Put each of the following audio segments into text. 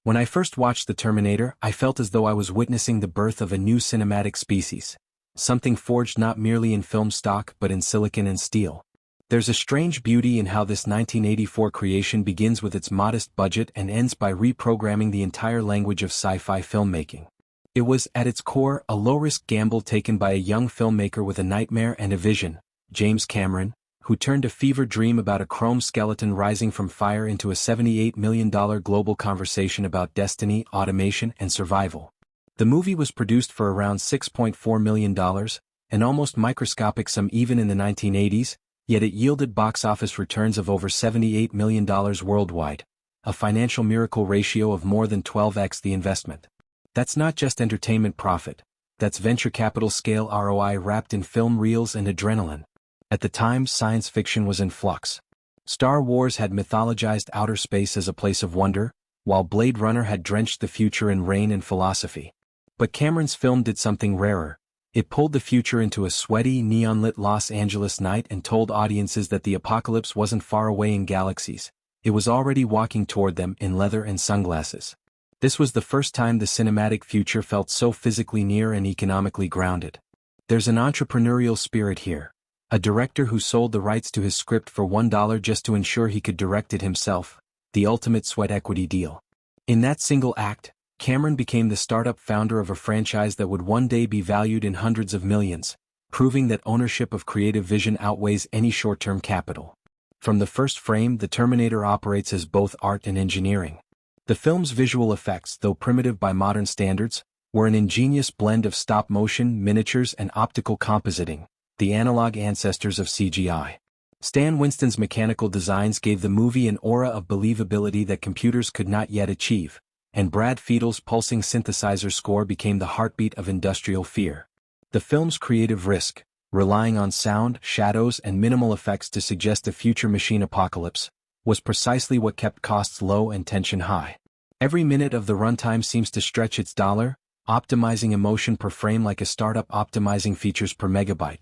When I first watched The Terminator, I felt as though I was witnessing the birth of a new cinematic species. Something forged not merely in film stock but in silicon and steel. There's a strange beauty in how this 1984 creation begins with its modest budget and ends by reprogramming the entire language of sci-fi filmmaking. It was, at its core, a low-risk gamble taken by a young filmmaker with a nightmare and a vision, James Cameron, who turned a fever dream about a chrome skeleton rising from fire into a $78 million global conversation about destiny, automation, and survival. The movie was produced for around $6.4 million, an almost microscopic sum even in the 1980s, yet it yielded box office returns of over $78 million worldwide, a financial miracle ratio of more than 12x the investment. That's not just entertainment profit, that's venture capital scale ROI wrapped in film reels and adrenaline. At the time, science fiction was in flux. Star Wars had mythologized outer space as a place of wonder, while Blade Runner had drenched the future in rain and philosophy. But Cameron's film did something rarer. It pulled the future into a sweaty, neon-lit Los Angeles night and told audiences that the apocalypse wasn't far away in galaxies. It was already walking toward them in leather and sunglasses. This was the first time the cinematic future felt so physically near and economically grounded. There's an entrepreneurial spirit here. A director who sold the rights to his script for $1 just to ensure he could direct it himself, the ultimate sweat equity deal. In that single act, Cameron became the startup founder of a franchise that would one day be valued in hundreds of millions, proving that ownership of creative vision outweighs any short-term capital. From the first frame, The Terminator operates as both art and engineering. The film's visual effects, though primitive by modern standards, were an ingenious blend of stop-motion, miniatures, and optical compositing, the analog ancestors of CGI. Stan Winston's mechanical designs gave the movie an aura of believability that computers could not yet achieve, and Brad Fiedel's pulsing synthesizer score became the heartbeat of industrial fear. The film's creative risk, relying on sound, shadows, and minimal effects to suggest a future machine apocalypse, was precisely what kept costs low and tension high. Every minute of the runtime seems to stretch its dollar, optimizing emotion per frame like a startup optimizing features per megabyte.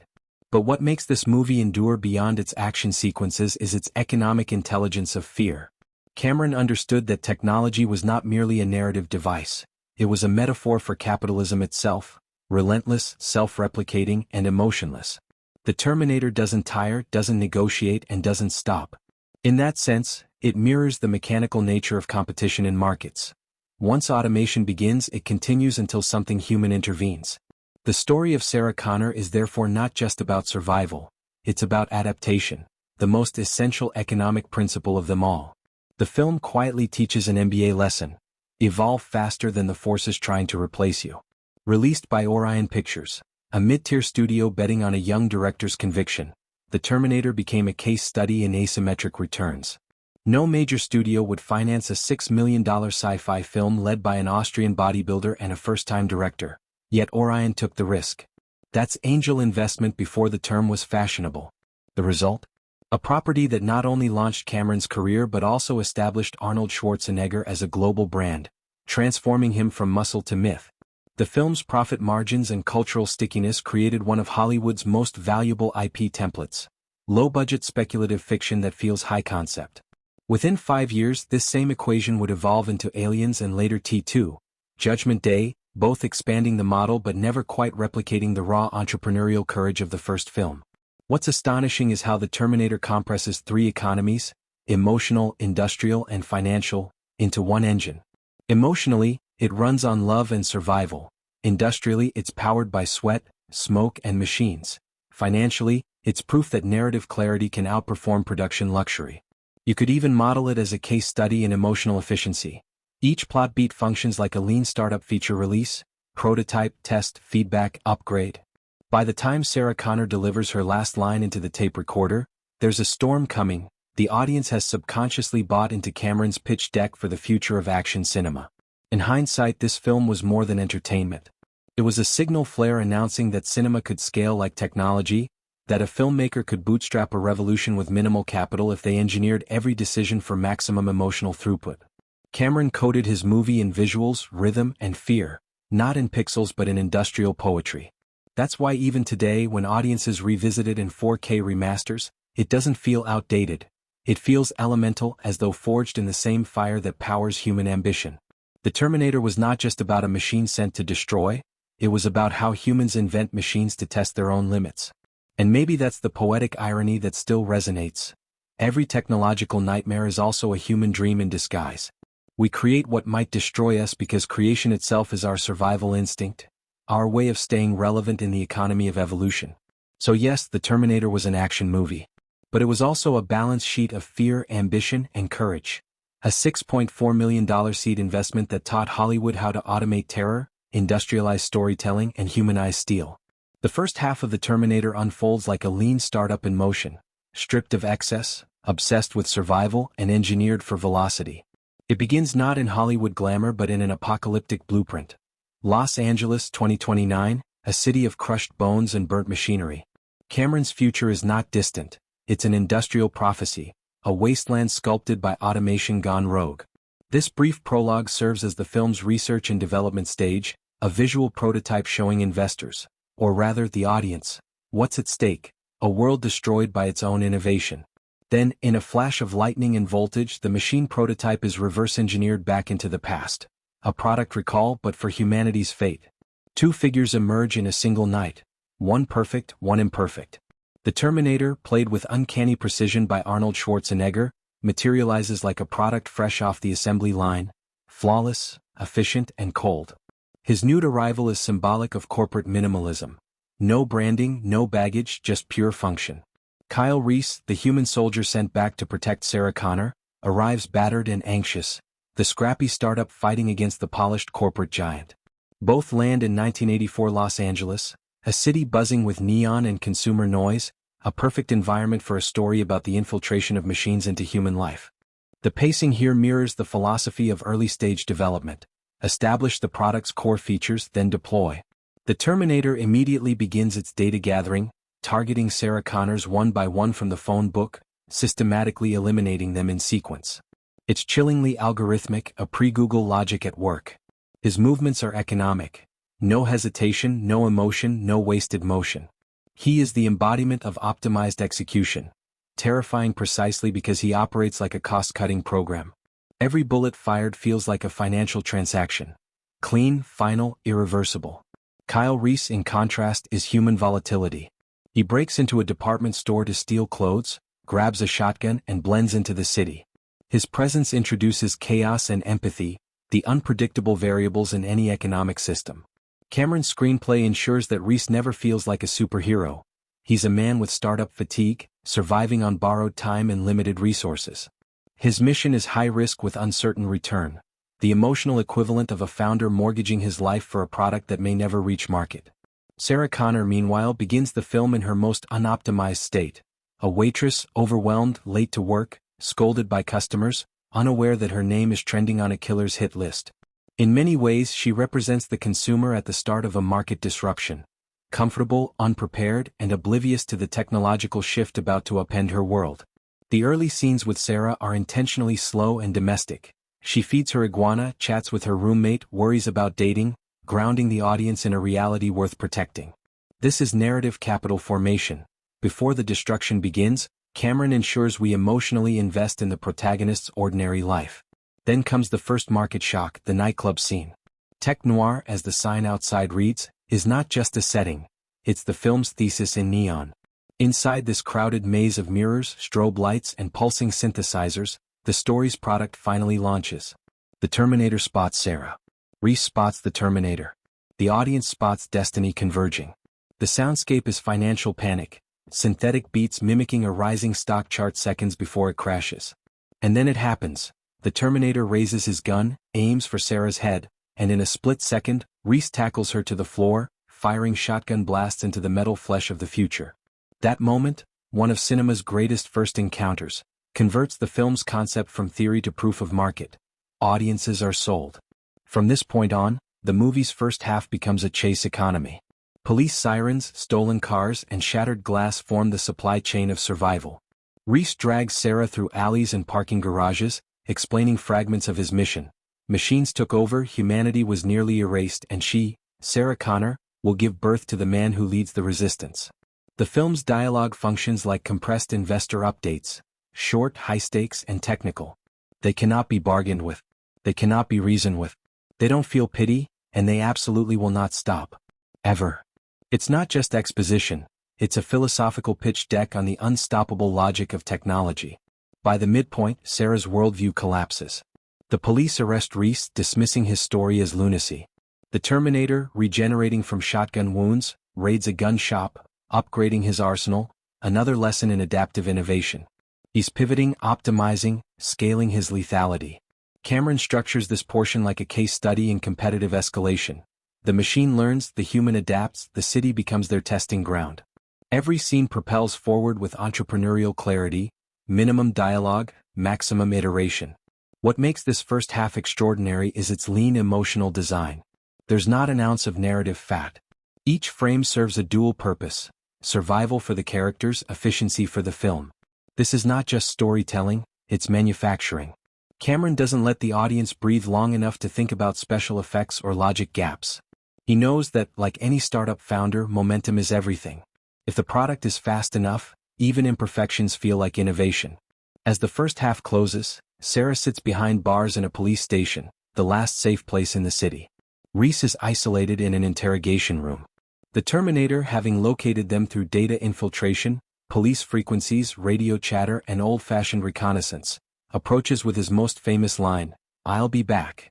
But what makes this movie endure beyond its action sequences is its economic intelligence of fear. Cameron understood that technology was not merely a narrative device, it was a metaphor for capitalism itself, relentless, self-replicating, and emotionless. The Terminator doesn't tire, doesn't negotiate, and doesn't stop. In that sense, it mirrors the mechanical nature of competition in markets. Once automation begins, it continues until something human intervenes. The story of Sarah Connor is therefore not just about survival, it's about adaptation, the most essential economic principle of them all. The film quietly teaches an MBA lesson: evolve faster than the forces trying to replace you. Released by Orion Pictures, a mid-tier studio betting on a young director's conviction, The Terminator became a case study in asymmetric returns. No major studio would finance a $6 million sci-fi film led by an Austrian bodybuilder and a first-time director. Yet Orion took the risk. That's angel investment before the term was fashionable. The result? A property that not only launched Cameron's career but also established Arnold Schwarzenegger as a global brand, transforming him from muscle to myth. The film's profit margins and cultural stickiness created one of Hollywood's most valuable IP templates. Low-budget speculative fiction that feels high concept. Within 5 years, this same equation would evolve into Aliens and later T2, Judgment Day, both expanding the model but never quite replicating the raw entrepreneurial courage of the first film. What's astonishing is how The Terminator compresses three economies, emotional, industrial, and financial, into one engine. Emotionally, it runs on love and survival. Industrially, it's powered by sweat, smoke, and machines. Financially, it's proof that narrative clarity can outperform production luxury. You could even model it as a case study in emotional efficiency. Each plot beat functions like a lean startup feature release, prototype, test, feedback, upgrade. By the time Sarah Connor delivers her last line into the tape recorder, there's a storm coming. The audience has subconsciously bought into Cameron's pitch deck for the future of action cinema. In hindsight, this film was more than entertainment. It was a signal flare announcing that cinema could scale like technology, that a filmmaker could bootstrap a revolution with minimal capital if they engineered every decision for maximum emotional throughput. Cameron coded his movie in visuals, rhythm, and fear, not in pixels but in industrial poetry. That's why even today, when audiences revisit it in 4K remasters, it doesn't feel outdated. It feels elemental, as though forged in the same fire that powers human ambition. The Terminator was not just about a machine sent to destroy, it was about how humans invent machines to test their own limits. And maybe that's the poetic irony that still resonates. Every technological nightmare is also a human dream in disguise. We create what might destroy us because creation itself is our survival instinct, our way of staying relevant in the economy of evolution. So yes, The Terminator was an action movie. But it was also a balance sheet of fear, ambition, and courage. A $6.4 million seed investment that taught Hollywood how to automate terror, industrialize storytelling, and humanize steel. The first half of The Terminator unfolds like a lean startup in motion, stripped of excess, obsessed with survival, and engineered for velocity. It begins not in Hollywood glamour but in an apocalyptic blueprint. Los Angeles 2029, a city of crushed bones and burnt machinery. Cameron's future is not distant, it's an industrial prophecy, a wasteland sculpted by automation gone rogue. This brief prologue serves as the film's research and development stage, a visual prototype showing investors, or rather the audience, what's at stake, a world destroyed by its own innovation. Then, in a flash of lightning and voltage, the machine prototype is reverse-engineered back into the past. A product recall but for humanity's fate. Two figures emerge in a single night. One perfect, one imperfect. The Terminator, played with uncanny precision by Arnold Schwarzenegger, materializes like a product fresh off the assembly line, flawless, efficient, and cold. His nude arrival is symbolic of corporate minimalism. No branding, no baggage, just pure function. Kyle Reese, the human soldier sent back to protect Sarah Connor, arrives battered and anxious, the scrappy startup fighting against the polished corporate giant. Both land in 1984 Los Angeles, a city buzzing with neon and consumer noise, a perfect environment for a story about the infiltration of machines into human life. The pacing here mirrors the philosophy of early-stage development. Establish the product's core features, then deploy. The Terminator immediately begins its data gathering, targeting Sarah Connors one by one from the phone book, systematically eliminating them in sequence. It's chillingly algorithmic, a pre-Google logic at work. His movements are economic. No hesitation, no emotion, no wasted motion. He is the embodiment of optimized execution, terrifying precisely because he operates like a cost-cutting program. Every bullet fired feels like a financial transaction. Clean, final, irreversible. Kyle Reese, in contrast, is human volatility. He breaks into a department store to steal clothes, grabs a shotgun, and blends into the city. His presence introduces chaos and empathy, the unpredictable variables in any economic system. Cameron's screenplay ensures that Reese never feels like a superhero. He's a man with startup fatigue, surviving on borrowed time and limited resources. His mission is high risk with uncertain return, the emotional equivalent of a founder mortgaging his life for a product that may never reach market. Sarah Connor, meanwhile, begins the film in her most unoptimized state. A waitress, overwhelmed, late to work, scolded by customers, unaware that her name is trending on a killer's hit list. In many ways, she represents the consumer at the start of a market disruption. Comfortable, unprepared, and oblivious to the technological shift about to upend her world. The early scenes with Sarah are intentionally slow and domestic. She feeds her iguana, chats with her roommate, worries about dating, grounding the audience in a reality worth protecting. This is narrative capital formation. Before the destruction begins, Cameron ensures we emotionally invest in the protagonist's ordinary life. Then comes the first market shock, the nightclub scene. Tech noir, as the sign outside reads, is not just a setting, it's the film's thesis in neon. Inside this crowded maze of mirrors, strobe lights, and pulsing synthesizers, the story's product finally launches. The Terminator spots Sarah. Reese spots the Terminator. The audience spots destiny converging. The soundscape is financial panic, synthetic beats mimicking a rising stock chart seconds before it crashes. And then it happens. The Terminator raises his gun, aims for Sarah's head, and in a split second, Reese tackles her to the floor, firing shotgun blasts into the metal flesh of the future. That moment, one of cinema's greatest first encounters, converts the film's concept from theory to proof of market. Audiences are sold. From this point on, the movie's first half becomes a chase economy. Police sirens, stolen cars, and shattered glass form the supply chain of survival. Reese drags Sarah through alleys and parking garages, explaining fragments of his mission. Machines took over, humanity was nearly erased, and she, Sarah Connor, will give birth to the man who leads the resistance. The film's dialogue functions like compressed investor updates, short, high stakes, and technical. They cannot be bargained with. They cannot be reasoned with. They don't feel pity, and they absolutely will not stop. Ever. It's not just exposition, it's a philosophical pitch deck on the unstoppable logic of technology. By the midpoint, Sarah's worldview collapses. The police arrest Reese, dismissing his story as lunacy. The Terminator, regenerating from shotgun wounds, raids a gun shop, upgrading his arsenal, another lesson in adaptive innovation. He's pivoting, optimizing, scaling his lethality. Cameron structures this portion like a case study in competitive escalation. The machine learns, the human adapts, the city becomes their testing ground. Every scene propels forward with entrepreneurial clarity, minimum dialogue, maximum iteration. What makes this first half extraordinary is its lean emotional design. There's not an ounce of narrative fat. Each frame serves a dual purpose: survival for the characters, efficiency for the film. This is not just storytelling, it's manufacturing. Cameron doesn't let the audience breathe long enough to think about special effects or logic gaps. He knows that, like any startup founder, momentum is everything. If the product is fast enough, even imperfections feel like innovation. As the first half closes, Sarah sits behind bars in a police station, the last safe place in the city. Reese is isolated in an interrogation room. The Terminator, having located them through data infiltration, police frequencies, radio chatter, and old-fashioned reconnaissance, approaches with his most famous line, "I'll be back."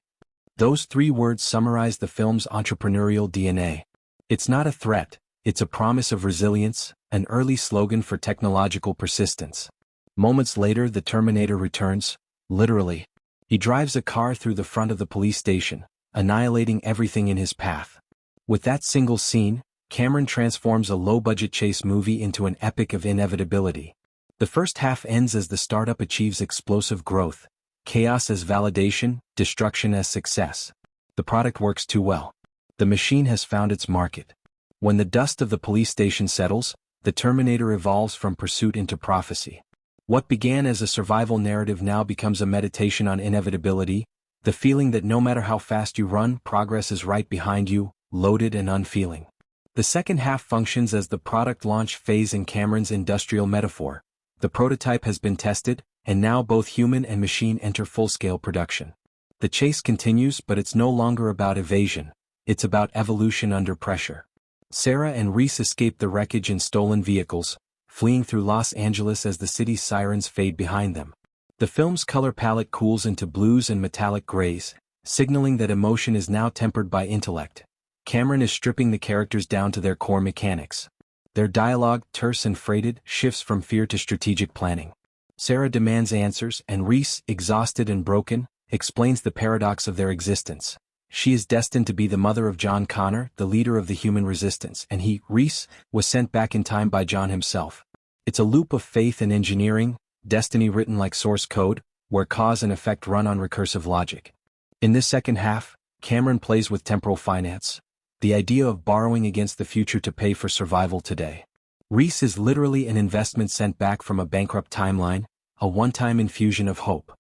Those 3 words summarize the film's entrepreneurial DNA. It's not a threat, it's a promise of resilience, an early slogan for technological persistence. Moments later, the Terminator returns, literally. He drives a car through the front of the police station, annihilating everything in his path. With that single scene, Cameron transforms a low-budget chase movie into an epic of inevitability. The first half ends as the startup achieves explosive growth, chaos as validation, destruction as success. The product works too well. The machine has found its market. When the dust of the police station settles, the Terminator evolves from pursuit into prophecy. What began as a survival narrative now becomes a meditation on inevitability, the feeling that no matter how fast you run, progress is right behind you, loaded and unfeeling. The second half functions as the product launch phase in Cameron's industrial metaphor. The prototype has been tested, and now both human and machine enter full-scale production. The chase continues, but it's no longer about evasion. It's about evolution under pressure. Sarah and Reese escape the wreckage in stolen vehicles, fleeing through Los Angeles as the city's sirens fade behind them. The film's color palette cools into blues and metallic grays, signaling that emotion is now tempered by intellect. Cameron is stripping the characters down to their core mechanics. Their dialogue, terse and freighted, shifts from fear to strategic planning. Sarah demands answers, and Reese, exhausted and broken, explains the paradox of their existence. She is destined to be the mother of John Connor, the leader of the human resistance, and he, Reese, was sent back in time by John himself. It's a loop of faith and engineering, destiny written like source code, where cause and effect run on recursive logic. In this second half, Cameron plays with temporal finance. The idea of borrowing against the future to pay for survival today. Reese is literally an investment sent back from a bankrupt timeline, a one-time infusion of hope.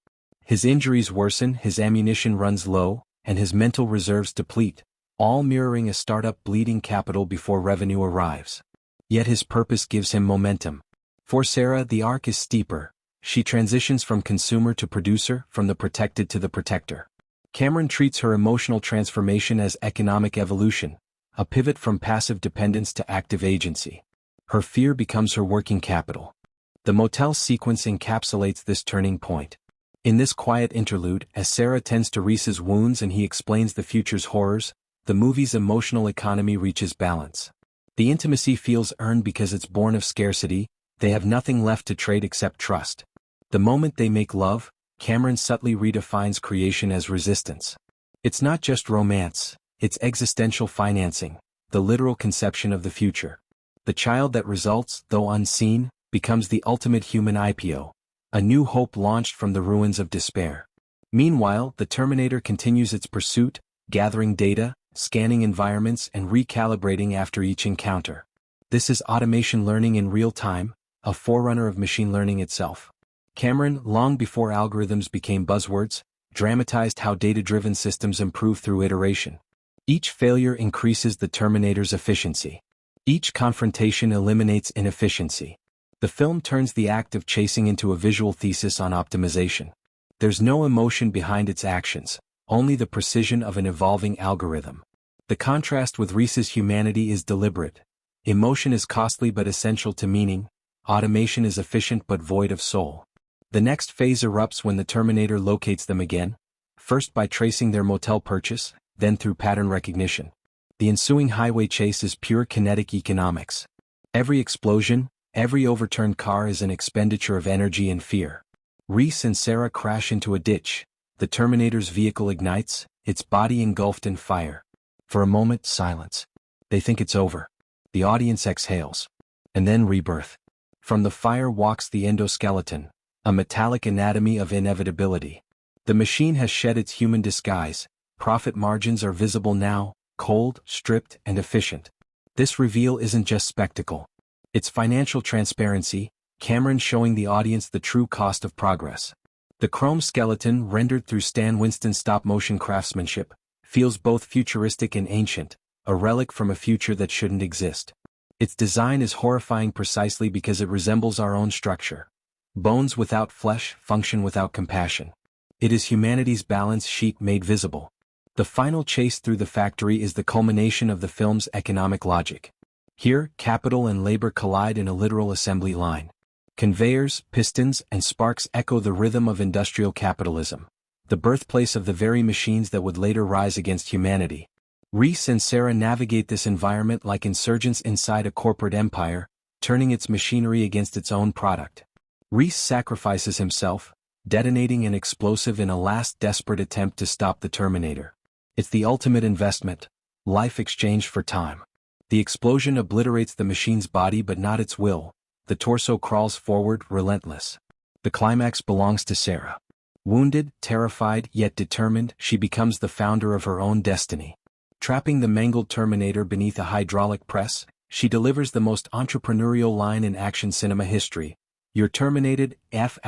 His injuries worsen, his ammunition runs low, and his mental reserves deplete, all mirroring a startup bleeding capital before revenue arrives. Yet his purpose gives him momentum. For Sarah, the arc is steeper. She transitions from consumer to producer, from the protected to the protector. Cameron treats her emotional transformation as economic evolution, a pivot from passive dependence to active agency. Her fear becomes her working capital. The motel sequence encapsulates this turning point. In this quiet interlude, as Sarah tends to Reese's wounds and he explains the future's horrors, the movie's emotional economy reaches balance. The intimacy feels earned because it's born of scarcity. They have nothing left to trade except trust. The moment they make love, Cameron subtly redefines creation as resistance. It's not just romance, it's existential financing, the literal conception of the future. The child that results, though unseen, becomes the ultimate human IPO, a new hope launched from the ruins of despair. Meanwhile, the Terminator continues its pursuit, gathering data, scanning environments and recalibrating after each encounter. This is automation learning in real time, a forerunner of machine learning itself. Cameron, long before algorithms became buzzwords, dramatized how data-driven systems improve through iteration. Each failure increases the Terminator's efficiency. Each confrontation eliminates inefficiency. The film turns the act of chasing into a visual thesis on optimization. There's no emotion behind its actions, only the precision of an evolving algorithm. The contrast with Reese's humanity is deliberate. Emotion is costly but essential to meaning, automation is efficient but void of soul. The next phase erupts when the Terminator locates them again, first by tracing their motel purchase, then through pattern recognition. The ensuing highway chase is pure kinetic economics. Every explosion, every overturned car is an expenditure of energy and fear. Reese and Sarah crash into a ditch. The Terminator's vehicle ignites, its body engulfed in fire. For a moment, silence. They think it's over. The audience exhales. And then rebirth. From the fire walks the endoskeleton, a metallic anatomy of inevitability. The machine has shed its human disguise. Profit margins are visible now, cold, stripped, and efficient. This reveal isn't just spectacle. It's financial transparency, Cameron showing the audience the true cost of progress. The chrome skeleton, rendered through Stan Winston's stop-motion craftsmanship, feels both futuristic and ancient, a relic from a future that shouldn't exist. Its design is horrifying precisely because it resembles our own structure. Bones without flesh, function without compassion. It is humanity's balance sheet made visible. The final chase through the factory is the culmination of the film's economic logic. Here, capital and labor collide in a literal assembly line. Conveyors, pistons, and sparks echo the rhythm of industrial capitalism, the birthplace of the very machines that would later rise against humanity. Reese and Sarah navigate this environment like insurgents inside a corporate empire, turning its machinery against its own product. Reese sacrifices himself, detonating an explosive in a last desperate attempt to stop the Terminator. It's the ultimate investment, life exchanged for time. The explosion obliterates the machine's body but not its will. The torso crawls forward, relentless. The climax belongs to Sarah. Wounded, terrified, yet determined, she becomes the founder of her own destiny. Trapping the mangled Terminator beneath a hydraulic press, she delivers the most entrepreneurial line in action cinema history. "You're terminated, F*******.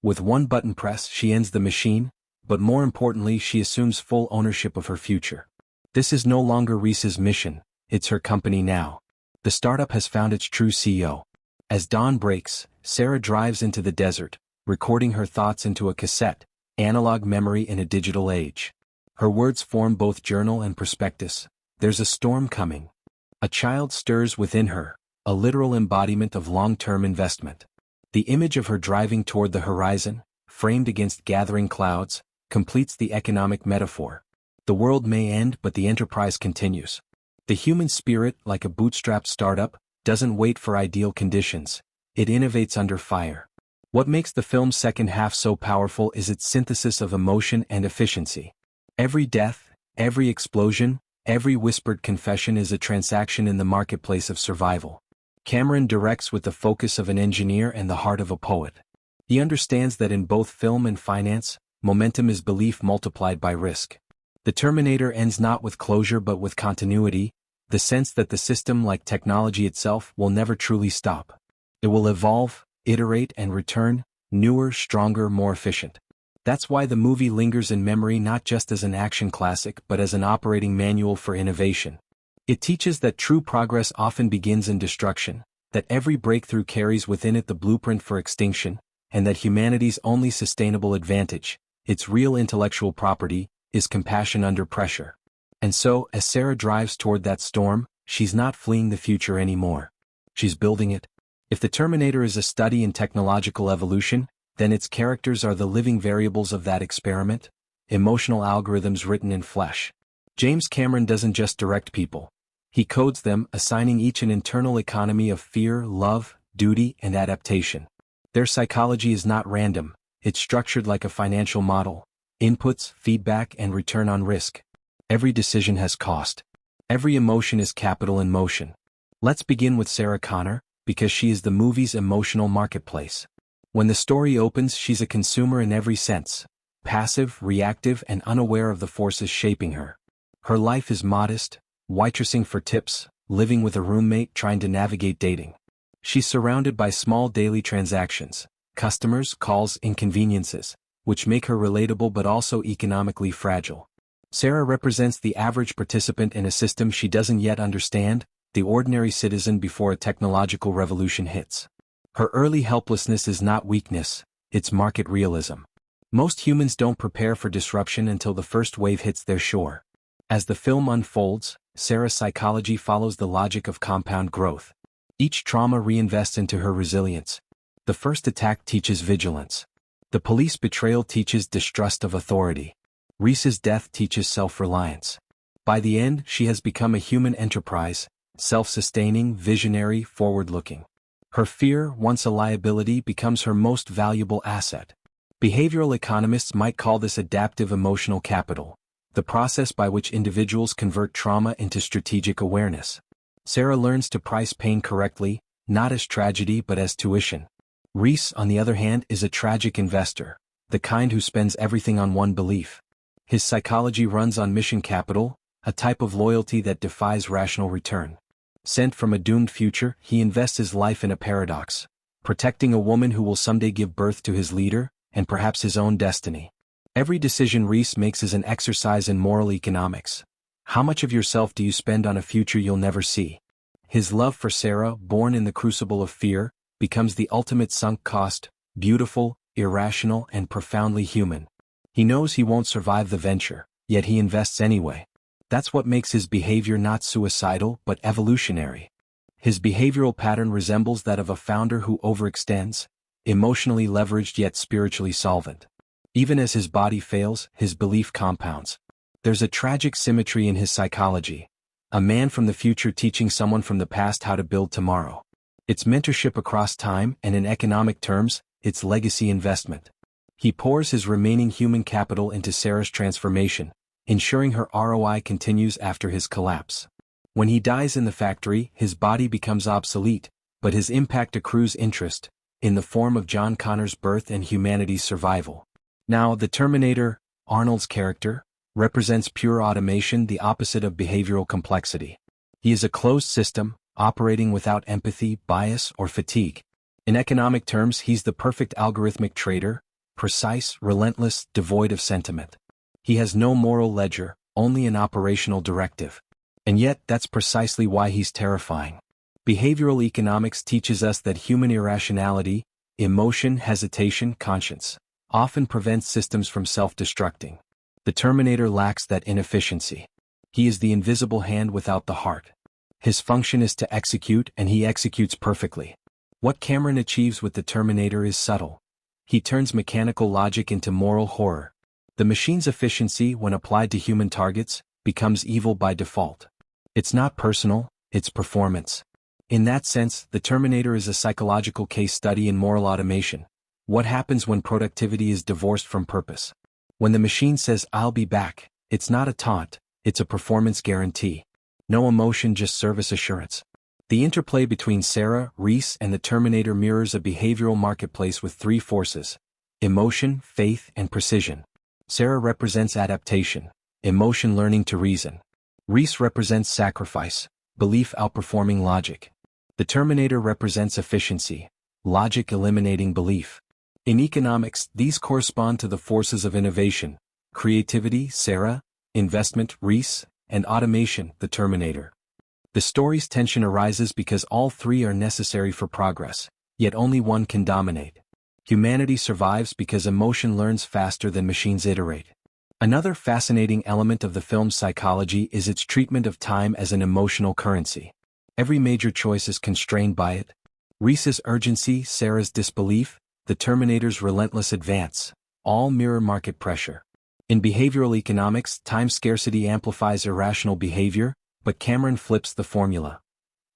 With one button press, she ends the machine, but more importantly, she assumes full ownership of her future. This is no longer Reese's mission, it's her company now. The startup has found its true CEO. As dawn breaks, Sarah drives into the desert, recording her thoughts into a cassette, analog memory in a digital age. Her words form both journal and prospectus. There's a storm coming. A child stirs within her, a literal embodiment of long-term investment. The image of her driving toward the horizon, framed against gathering clouds, completes the economic metaphor. The world may end, but the enterprise continues. The human spirit, like a bootstrapped startup, doesn't wait for ideal conditions. It innovates under fire. What makes the film's second half so powerful is its synthesis of emotion and efficiency. Every death, every explosion, every whispered confession is a transaction in the marketplace of survival. Cameron directs with the focus of an engineer and the heart of a poet. He understands that in both film and finance, momentum is belief multiplied by risk. The Terminator ends not with closure but with continuity, the sense that the system, like technology itself, will never truly stop. It will evolve, iterate, and return, newer, stronger, more efficient. That's why the movie lingers in memory not just as an action classic but as an operating manual for innovation. It teaches that true progress often begins in destruction, that every breakthrough carries within it the blueprint for extinction, and that humanity's only sustainable advantage, its real intellectual property, is compassion under pressure. And so, as Sarah drives toward that storm, she's not fleeing the future anymore. She's building it. If the Terminator is a study in technological evolution, then its characters are the living variables of that experiment, emotional algorithms written in flesh. James Cameron doesn't just direct people. He codes them, assigning each an internal economy of fear, love, duty, and adaptation. Their psychology is not random, it's structured like a financial model. Inputs, feedback, and return on risk. Every decision has cost. Every emotion is capital in motion. Let's begin with Sarah Connor, because she is the movie's emotional marketplace. When the story opens, she's a consumer in every sense, passive, reactive, and unaware of the forces shaping her. Her life is modest, waitressing for tips, living with a roommate, trying to navigate dating. She's surrounded by small daily transactions, customers, calls, inconveniences, which make her relatable but also economically fragile. Sarah represents the average participant in a system she doesn't yet understand, the ordinary citizen before a technological revolution hits. Her early helplessness is not weakness, it's market realism. Most humans don't prepare for disruption until the first wave hits their shore. As the film unfolds, Sarah's psychology follows the logic of compound growth. Each trauma reinvests into her resilience. The first attack teaches vigilance. The police betrayal teaches distrust of authority. Reese's death teaches self-reliance. By the end, she has become a human enterprise, self-sustaining, visionary, forward-looking. Her fear, once a liability, becomes her most valuable asset. Behavioral economists might call this adaptive emotional capital, the process by which individuals convert trauma into strategic awareness. Sarah learns to price pain correctly, not as tragedy but as tuition. Reese, on the other hand, is a tragic investor, the kind who spends everything on one belief. His psychology runs on mission capital, a type of loyalty that defies rational return. Sent from a doomed future, he invests his life in a paradox, protecting a woman who will someday give birth to his leader, and perhaps his own destiny. Every decision Reese makes is an exercise in moral economics. How much of yourself do you spend on a future you'll never see? His love for Sarah, born in the crucible of fear, becomes the ultimate sunk cost, beautiful, irrational, and profoundly human. He knows he won't survive the venture, yet he invests anyway. That's what makes his behavior not suicidal but evolutionary. His behavioral pattern resembles that of a founder who overextends, emotionally leveraged yet spiritually solvent. Even as his body fails, his belief compounds. There's a tragic symmetry in his psychology. A man from the future teaching someone from the past how to build tomorrow. It's mentorship across time, and in economic terms, it's legacy investment. He pours his remaining human capital into Sarah's transformation, ensuring her ROI continues after his collapse. When he dies in the factory, his body becomes obsolete, but his impact accrues interest, in the form of John Connor's birth and humanity's survival. Now, the Terminator, Arnold's character, represents pure automation, the opposite of behavioral complexity. He is a closed system, operating without empathy, bias, or fatigue. In economic terms, he's the perfect algorithmic trader, precise, relentless, devoid of sentiment. He has no moral ledger, only an operational directive. And yet, that's precisely why he's terrifying. Behavioral economics teaches us that human irrationality, emotion, hesitation, conscience, often prevents systems from self-destructing. The Terminator lacks that inefficiency. He is the invisible hand without the heart. His function is to execute, and he executes perfectly. What Cameron achieves with the Terminator is subtle. He turns mechanical logic into moral horror. The machine's efficiency, when applied to human targets, becomes evil by default. It's not personal, it's performance. In that sense, the Terminator is a psychological case study in moral automation. What happens when productivity is divorced from purpose? When the machine says, "I'll be back," it's not a taunt, it's a performance guarantee. No emotion, just service assurance. The interplay between Sarah, Reese, and the Terminator mirrors a behavioral marketplace with three forces: emotion, faith, and precision. Sarah represents adaptation, emotion learning to reason. Reese represents sacrifice, belief outperforming logic. The Terminator represents efficiency, logic eliminating belief. In economics, these correspond to the forces of innovation: creativity, Sarah; investment, Reese; and automation, the Terminator. The story's tension arises because all three are necessary for progress, yet only one can dominate. Humanity survives because emotion learns faster than machines iterate. Another fascinating element of the film's psychology is its treatment of time as an emotional currency. Every major choice is constrained by it. Reese's urgency, Sarah's disbelief, the Terminator's relentless advance, all mirror market pressure. In behavioral economics, time scarcity amplifies irrational behavior, but Cameron flips the formula.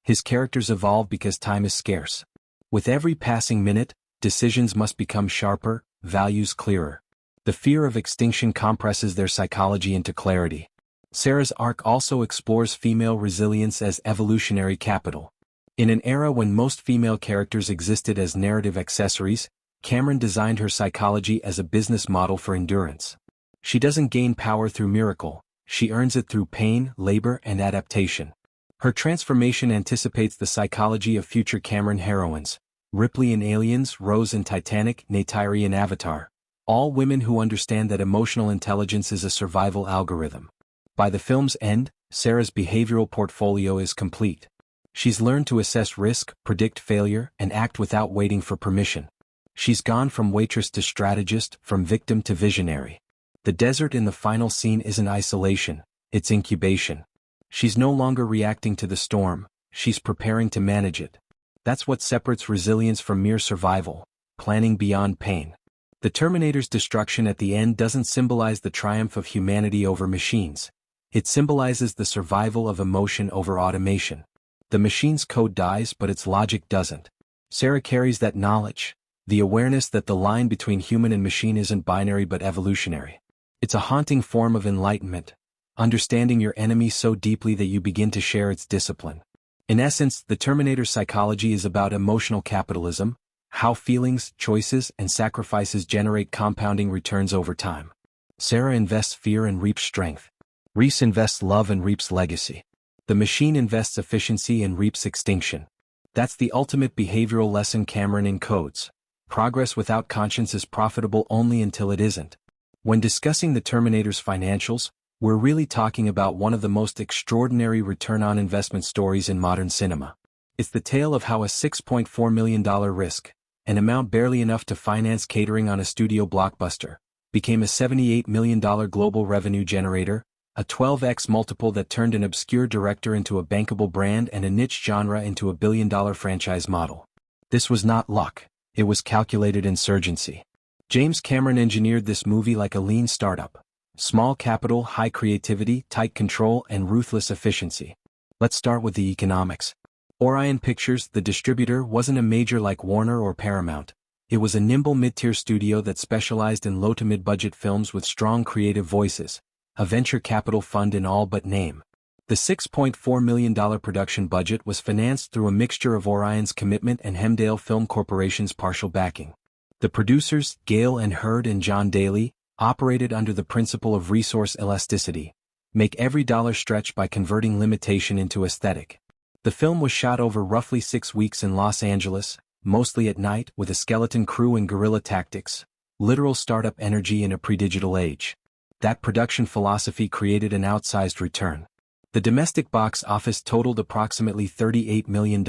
His characters evolve because time is scarce. With every passing minute, decisions must become sharper, values clearer. The fear of extinction compresses their psychology into clarity. Sarah's arc also explores female resilience as evolutionary capital. In an era when most female characters existed as narrative accessories, Cameron designed her psychology as a business model for endurance. She doesn't gain power through miracle, she earns it through pain, labor, and adaptation. Her transformation anticipates the psychology of future Cameron heroines: Ripley in Aliens, Rose in Titanic, Neytiri in Avatar. All women who understand that emotional intelligence is a survival algorithm. By the film's end, Sarah's behavioral portfolio is complete. She's learned to assess risk, predict failure, and act without waiting for permission. She's gone from waitress to strategist, from victim to visionary. The desert in the final scene isn't isolation, it's incubation. She's no longer reacting to the storm, she's preparing to manage it. That's what separates resilience from mere survival, planning beyond pain. The Terminator's destruction at the end doesn't symbolize the triumph of humanity over machines. It symbolizes the survival of emotion over automation. The machine's code dies, but its logic doesn't. Sarah carries that knowledge, the awareness that the line between human and machine isn't binary but evolutionary. It's a haunting form of enlightenment, understanding your enemy so deeply that you begin to share its discipline. In essence, the Terminator's psychology is about emotional capitalism, how feelings, choices, and sacrifices generate compounding returns over time. Sarah invests fear and reaps strength. Reese invests love and reaps legacy. The machine invests efficiency and reaps extinction. That's the ultimate behavioral lesson Cameron encodes. Progress without conscience is profitable only until it isn't. When discussing the Terminator's financials, we're really talking about one of the most extraordinary return on investment stories in modern cinema. It's the tale of how a $6.4 million risk, an amount barely enough to finance catering on a studio blockbuster, became a $78 million global revenue generator, a 12x multiple that turned an obscure director into a bankable brand and a niche genre into a billion-dollar franchise model. This was not luck, it was calculated insurgency. James Cameron engineered this movie like a lean startup. Small capital, high creativity, tight control, and ruthless efficiency. Let's start with the economics. Orion Pictures, the distributor, wasn't a major like Warner or Paramount. It was a nimble mid-tier studio that specialized in low to mid-budget films with strong creative voices, a venture capital fund in all but name. The $6.4 million production budget was financed through a mixture of Orion's commitment and Hemdale Film Corporation's partial backing. The producers, Gale and Hurd and John Daly, operated under the principle of resource elasticity. Make every dollar stretch by converting limitation into aesthetic. The film was shot over roughly 6 weeks in Los Angeles, mostly at night, with a skeleton crew and guerrilla tactics, literal startup energy in a pre-digital age. That production philosophy created an outsized return. The domestic box office totaled approximately $38 million,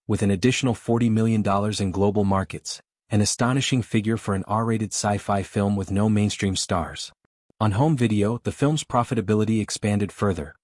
with an additional $40 million in global markets, an astonishing figure for an R-rated sci-fi film with no mainstream stars. On home video, the film's profitability expanded further.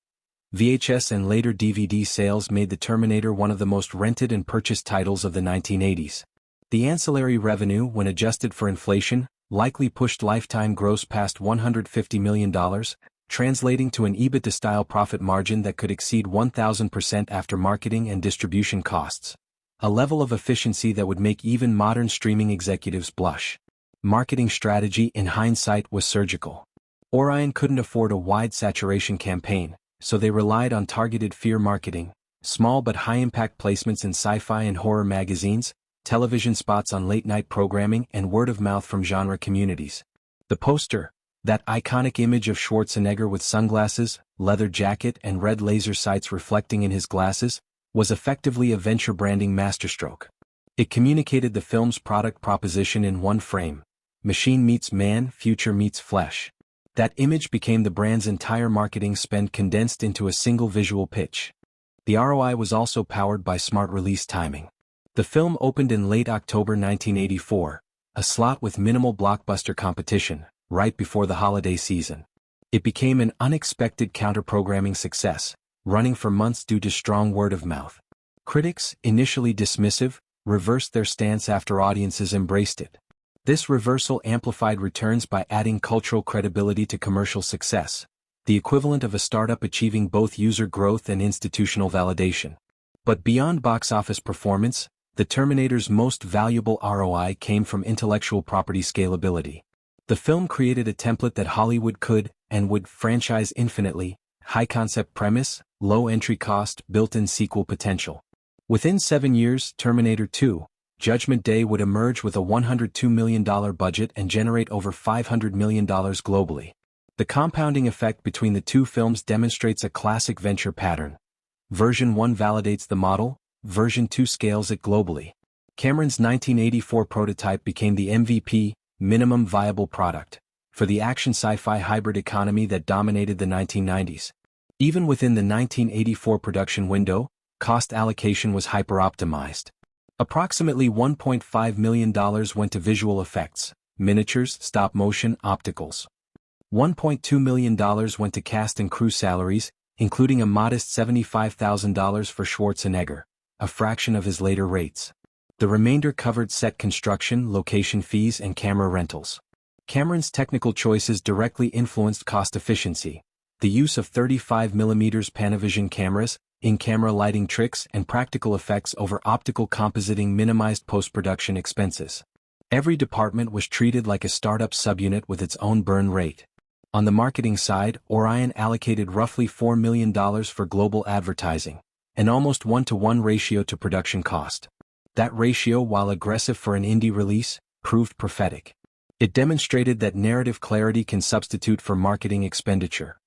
VHS and later DVD sales made The Terminator one of the most rented and purchased titles of the 1980s. The ancillary revenue, when adjusted for inflation, likely pushed lifetime gross past $150 million, translating to an EBITDA-style profit margin that could exceed 1,000% after marketing and distribution costs. A level of efficiency that would make even modern streaming executives blush. Marketing strategy, in hindsight, was surgical. Orion couldn't afford a wide saturation campaign, so they relied on targeted fear marketing, small but high-impact placements in sci-fi and horror magazines, television spots on late-night programming, and word-of-mouth from genre communities. The poster, that iconic image of Schwarzenegger with sunglasses, leather jacket, and red laser sights reflecting in his glasses, was effectively a venture branding masterstroke. It communicated the film's product proposition in one frame: machine meets man, future meets flesh. That image became the brand's entire marketing spend condensed into a single visual pitch. The ROI was also powered by smart release timing. The film opened in late October 1984, a slot with minimal blockbuster competition, right before the holiday season. It became an unexpected counter-programming success, running for months due to strong word of mouth. Critics, initially dismissive, reversed their stance after audiences embraced it. This reversal amplified returns by adding cultural credibility to commercial success, the equivalent of a startup achieving both user growth and institutional validation. But beyond box office performance, the Terminator's most valuable ROI came from intellectual property scalability. The film created a template that Hollywood could and would franchise infinitely: high concept premise, low entry cost, built-in sequel potential. Within 7 years, Terminator 2, Judgment Day would emerge with a $102 million budget and generate over $500 million globally. The compounding effect between the two films demonstrates a classic venture pattern. Version 1 validates the model, version 2 scales it globally. Cameron's 1984 prototype became the MVP, minimum viable product, for the action sci-fi hybrid economy that dominated the 1990s. Even within the 1984 production window, cost allocation was hyper-optimized. Approximately $1.5 million went to visual effects, miniatures, stop-motion, opticals. $1.2 million went to cast and crew salaries, including a modest $75,000 for Schwarzenegger, a fraction of his later rates. The remainder covered set construction, location fees, and camera rentals. Cameron's technical choices directly influenced cost efficiency. The use of 35mm Panavision cameras, in-camera lighting tricks, and practical effects over optical compositing minimized post-production expenses. Every department was treated like a startup subunit with its own burn rate. On the marketing side, Orion allocated roughly $4 million for global advertising, an almost 1-to-1 ratio to production cost. That ratio, while aggressive for an indie release, proved prophetic. It demonstrated that narrative clarity can substitute for marketing expenditure.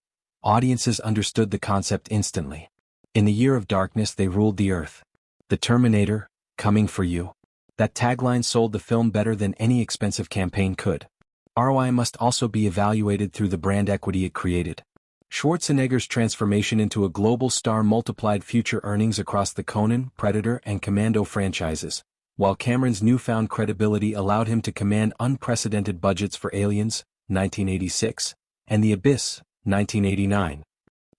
Audiences understood the concept instantly. In the year of darkness they ruled the earth. The Terminator, coming for you. That tagline sold the film better than any expensive campaign could. ROI must also be evaluated through the brand equity it created. Schwarzenegger's transformation into a global star multiplied future earnings across the Conan, Predator, and Commando franchises, while Cameron's newfound credibility allowed him to command unprecedented budgets for Aliens, 1986, and The Abyss, 1989.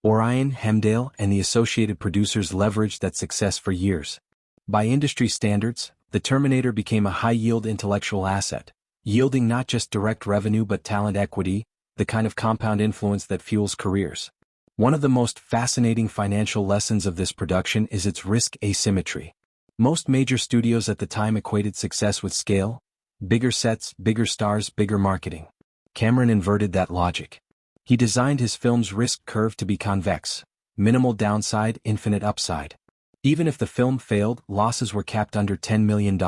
Orion, Hemdale, and the associated producers leveraged that success for years. By industry standards, the Terminator became a high-yield intellectual asset, yielding not just direct revenue but talent equity, the kind of compound influence that fuels careers. One of the most fascinating financial lessons of this production is its risk asymmetry. Most major studios at the time equated success with scale: bigger sets, bigger stars, bigger marketing. Cameron inverted that logic. He designed his film's risk curve to be convex: minimal downside, infinite upside. Even if the film failed, losses were capped under $10 million.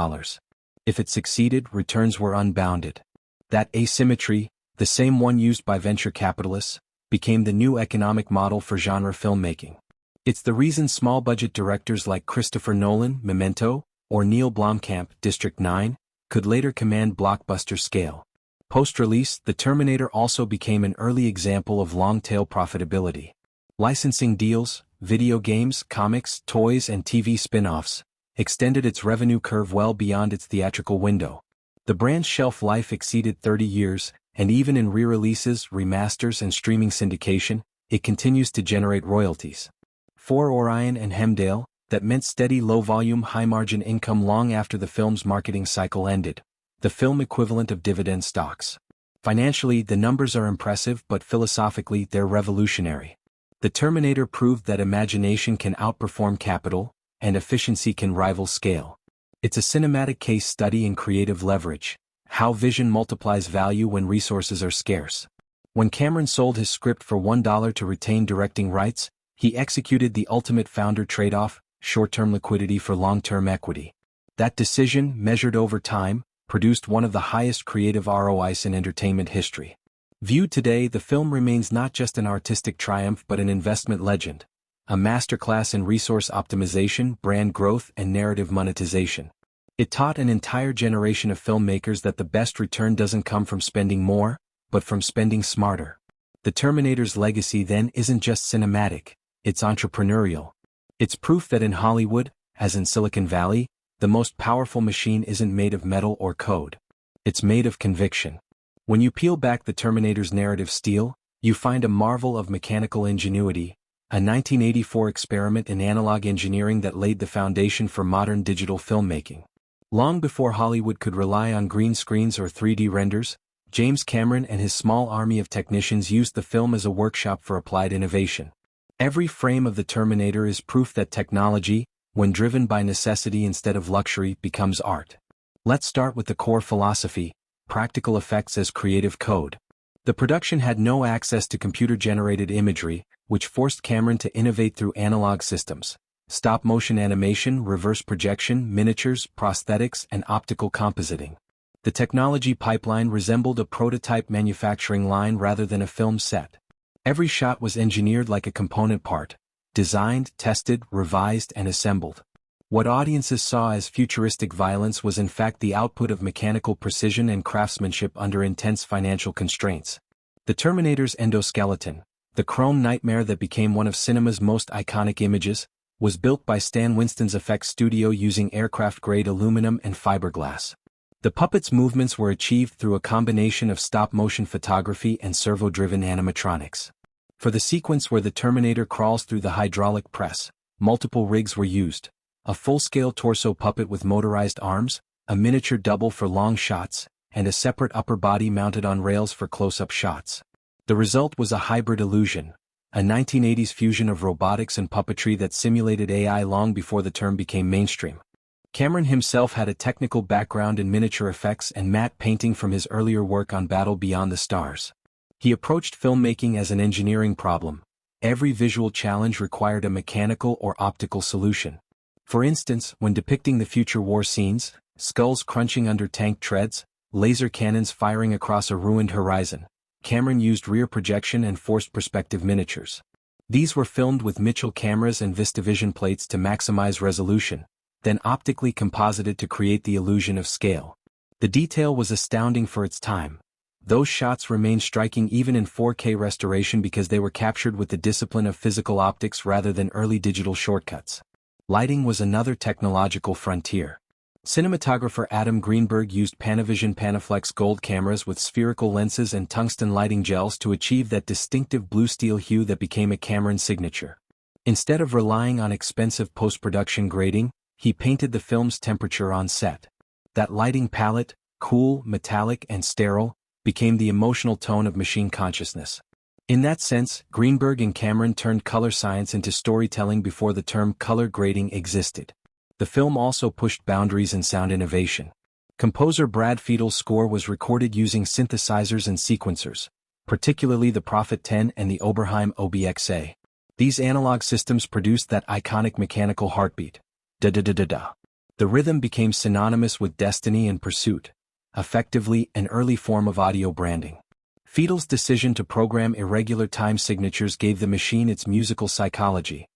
If it succeeded, returns were unbounded. That asymmetry, the same one used by venture capitalists, became the new economic model for genre filmmaking. It's the reason small-budget directors like Christopher Nolan, Memento, or Neil Blomkamp, District 9, could later command blockbuster scale. Post-release, The Terminator also became an early example of long-tail profitability. Licensing deals, video games, comics, toys, and TV spin-offs extended its revenue curve well beyond its theatrical window. The brand's shelf life exceeded 30 years, and even in re-releases, remasters, and streaming syndication, it continues to generate royalties. For Orion and Hemdale, that meant steady low-volume, high-margin income long after the film's marketing cycle ended. The film equivalent of dividend stocks. Financially, the numbers are impressive, but philosophically, they're revolutionary. The Terminator proved that imagination can outperform capital, and efficiency can rival scale. It's a cinematic case study in creative leverage, how vision multiplies value when resources are scarce. When Cameron sold his script for $1 to retain directing rights, he executed the ultimate founder trade-off: short-term liquidity for long-term equity. That decision, measured over time, produced one of the highest creative ROIs in entertainment history. Viewed today, the film remains not just an artistic triumph but an investment legend, a masterclass in resource optimization, brand growth, and narrative monetization. It taught an entire generation of filmmakers that the best return doesn't come from spending more, but from spending smarter. The Terminator's legacy then isn't just cinematic, it's entrepreneurial. It's proof that in Hollywood, as in Silicon Valley, the most powerful machine isn't made of metal or code. It's made of conviction. When you peel back the Terminator's narrative steel, you find a marvel of mechanical ingenuity, a 1984 experiment in analog engineering that laid the foundation for modern digital filmmaking. Long before Hollywood could rely on green screens or 3D renders, James Cameron and his small army of technicians used the film as a workshop for applied innovation. Every frame of the Terminator is proof that technology, when driven by necessity instead of luxury, becomes art. Let's start with the core philosophy: practical effects as creative code. The production had no access to computer-generated imagery, which forced Cameron to innovate through analog systems: stop-motion animation, reverse projection, miniatures, prosthetics, and optical compositing. The technology pipeline resembled a prototype manufacturing line rather than a film set. Every shot was engineered like a component part, designed, tested, revised, and assembled. What audiences saw as futuristic violence was in fact the output of mechanical precision and craftsmanship under intense financial constraints. The Terminator's endoskeleton, the chrome nightmare that became one of cinema's most iconic images, was built by Stan Winston's effects studio using aircraft-grade aluminum and fiberglass. The puppet's movements were achieved through a combination of stop-motion photography and servo-driven animatronics. For the sequence where the Terminator crawls through the hydraulic press, multiple rigs were used: a full-scale torso puppet with motorized arms, a miniature double for long shots, and a separate upper body mounted on rails for close-up shots. The result was a hybrid illusion, a 1980s fusion of robotics and puppetry that simulated AI long before the term became mainstream. Cameron himself had a technical background in miniature effects and matte painting from his earlier work on Battle Beyond the Stars. He approached filmmaking as an engineering problem. Every visual challenge required a mechanical or optical solution. For instance, when depicting the future war scenes, skulls crunching under tank treads, laser cannons firing across a ruined horizon, Cameron used rear projection and forced perspective miniatures. These were filmed with Mitchell cameras and VistaVision plates to maximize resolution, then optically composited to create the illusion of scale. The detail was astounding for its time. Those shots remain striking even in 4K restoration because they were captured with the discipline of physical optics rather than early digital shortcuts. Lighting was another technological frontier. Cinematographer Adam Greenberg used Panavision Panaflex gold cameras with spherical lenses and tungsten lighting gels to achieve that distinctive blue steel hue that became a Cameron signature. Instead of relying on expensive post-production grading, he painted the film's temperature on set. That lighting palette, cool, metallic, and sterile, became the emotional tone of machine consciousness. In that sense, Greenberg and Cameron turned color science into storytelling before the term color grading existed. The film also pushed boundaries in sound innovation. Composer Brad Fiedel's score was recorded using synthesizers and sequencers, particularly the Prophet 10 and the Oberheim OBXA. These analog systems produced that iconic mechanical heartbeat. Da-da-da-da-da. The rhythm became synonymous with destiny and pursuit, effectively an early form of audio branding. Fiedel's decision to program irregular time signatures gave the machine its musical psychology.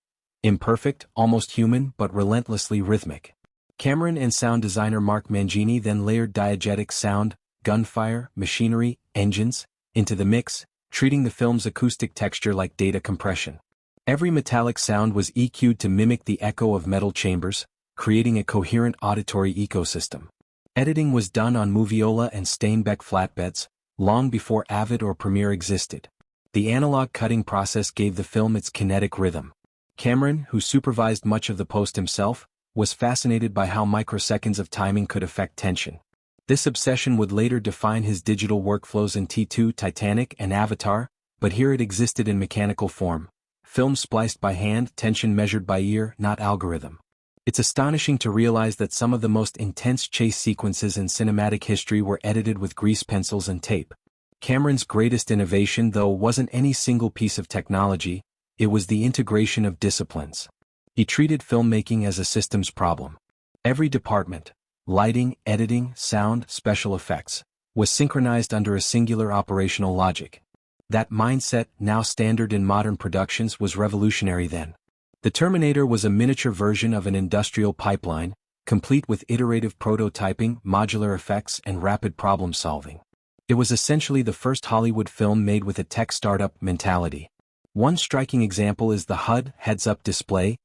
Imperfect, almost human, but relentlessly rhythmic. Cameron and sound designer Mark Mangini then layered diegetic sound, gunfire, machinery, engines, into the mix, treating the film's acoustic texture like data compression. Every metallic sound was EQ'd to mimic the echo of metal chambers, creating a coherent auditory ecosystem. Editing was done on Moviola and Steinbeck flatbeds, long before Avid or Premiere existed. The analog cutting process gave the film its kinetic rhythm. Cameron, who supervised much of the post himself, was fascinated by how microseconds of timing could affect tension. This obsession would later define his digital workflows in T2, Titanic, and Avatar, but here it existed in mechanical form. Film spliced by hand, tension measured by ear, not algorithm. It's astonishing to realize that some of the most intense chase sequences in cinematic history were edited with grease pencils and tape. Cameron's greatest innovation, though, wasn't any single piece of technology, it was the integration of disciplines. He treated filmmaking as a systems problem. Every department, lighting, editing, sound, special effects, was synchronized under a singular operational logic. That mindset, now standard in modern productions, was revolutionary then. The Terminator was a miniature version of an industrial pipeline, complete with iterative prototyping, modular effects, and rapid problem-solving. It was essentially the first Hollywood film made with a tech startup mentality. One striking example is the HUD heads-up display,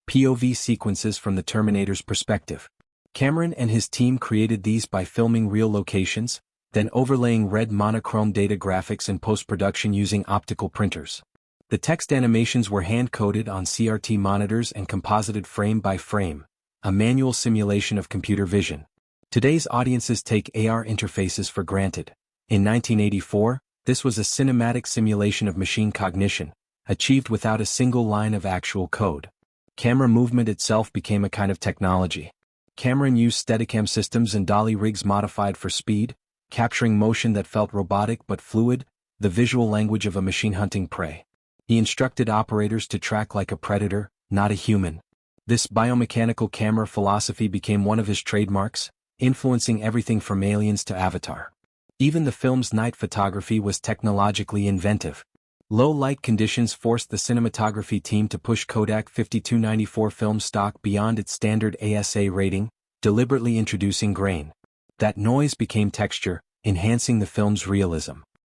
POV sequences from the Terminator's perspective. Cameron and his team created these by filming real locations, then overlaying red monochrome data graphics in post-production using optical printers. The text animations were hand-coded on CRT monitors and composited frame by frame, a manual simulation of computer vision. Today's audiences take AR interfaces for granted. In 1984, this was a cinematic simulation of machine cognition, achieved without a single line of actual code. Camera movement itself became a kind of technology. Cameron used Steadicam systems and dolly rigs modified for speed, capturing motion that felt robotic but fluid, the visual language of a machine hunting prey. He instructed operators to track like a predator, not a human. This biomechanical camera philosophy became one of his trademarks, influencing everything from Aliens to Avatar. Even the film's night photography was technologically inventive. Low light conditions forced the cinematography team to push Kodak 5294 film stock beyond its standard ASA rating, deliberately introducing grain. That noise became texture, enhancing the film's realism.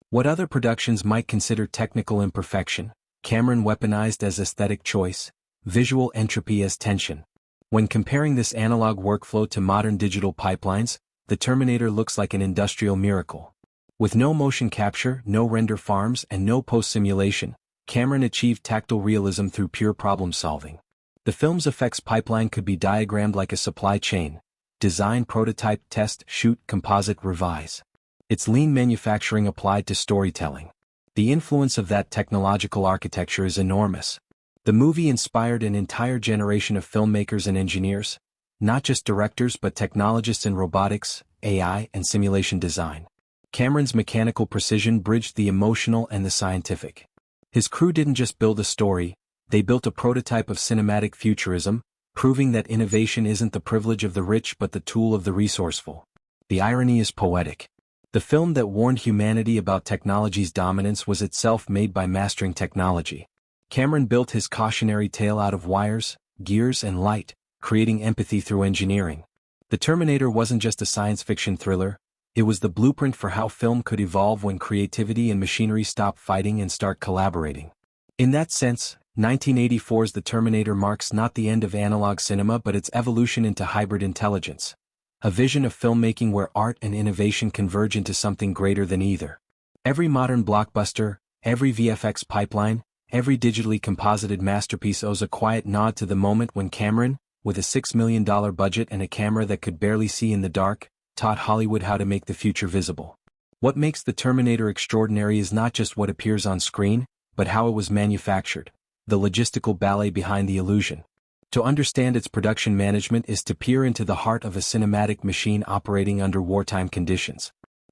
What other productions might consider technical imperfection, Cameron weaponized as aesthetic choice. visual entropy as tension. When comparing this analog workflow to modern digital pipelines, the Terminator looks like an industrial miracle. With no motion capture, no render farms, and no post-simulation, Cameron achieved tactile realism through pure problem-solving. The film's effects pipeline could be diagrammed like a supply chain: design, prototype, test, shoot, composite, revise. It's lean manufacturing applied to storytelling. The influence of that technological architecture is enormous. The movie inspired an entire generation of filmmakers and engineers, not just directors but technologists in robotics, AI, and simulation design. Cameron's mechanical precision bridged the emotional and the scientific. His crew didn't just build a story, they built a prototype of cinematic futurism, proving that innovation isn't the privilege of the rich but the tool of the resourceful. The irony is poetic. The film that warned humanity about technology's dominance was itself made by mastering technology. Cameron built his cautionary tale out of wires, gears, and light, creating empathy through engineering. The Terminator wasn't just a science fiction thriller, it was the blueprint for how film could evolve when creativity and machinery stop fighting and start collaborating. In that sense, 1984's The Terminator marks not the end of analog cinema but its evolution into hybrid intelligence. A vision of filmmaking where art and innovation converge into something greater than either. Every modern blockbuster, every VFX pipeline, every digitally composited masterpiece owes a quiet nod to the moment when Cameron, with a $6 million budget and a camera that could barely see in the dark, taught Hollywood how to make the future visible. What makes The Terminator extraordinary is not just what appears on screen, but how it was manufactured, the logistical ballet behind the illusion. To understand its production management is to peer into the heart of a cinematic machine operating under wartime conditions.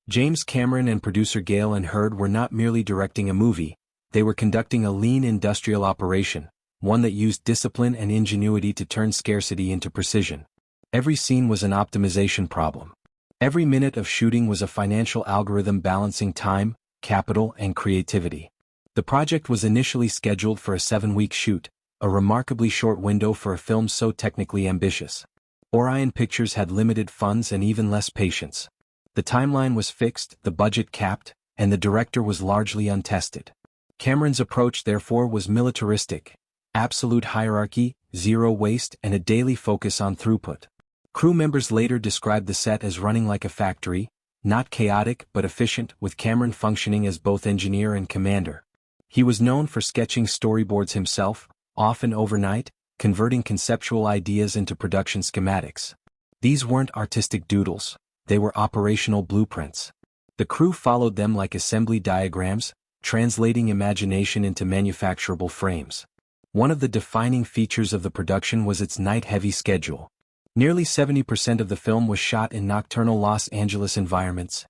James Cameron and producer Gale and Hurd were not merely directing a movie, they were conducting a lean industrial operation, one that used discipline and ingenuity to turn scarcity into precision. Every scene was an optimization problem. Every minute of shooting was a financial algorithm balancing time, capital, and creativity. The project was initially scheduled for a 7-week shoot, a remarkably short window for a film so technically ambitious. Orion Pictures had limited funds and even less patience. The timeline was fixed, the budget capped, and the director was largely untested. Cameron's approach therefore was militaristic: absolute hierarchy, zero waste, and a daily focus on throughput. Crew members later described the set as running like a factory, not chaotic but efficient, with Cameron functioning as both engineer and commander. He was known for sketching storyboards himself, often overnight, converting conceptual ideas into production schematics. These weren't artistic doodles, they were operational blueprints. The crew followed them like assembly diagrams, translating imagination into manufacturable frames. One of the defining features of the production was its night-heavy schedule. Nearly 70% of the film was shot in nocturnal Los Angeles environments: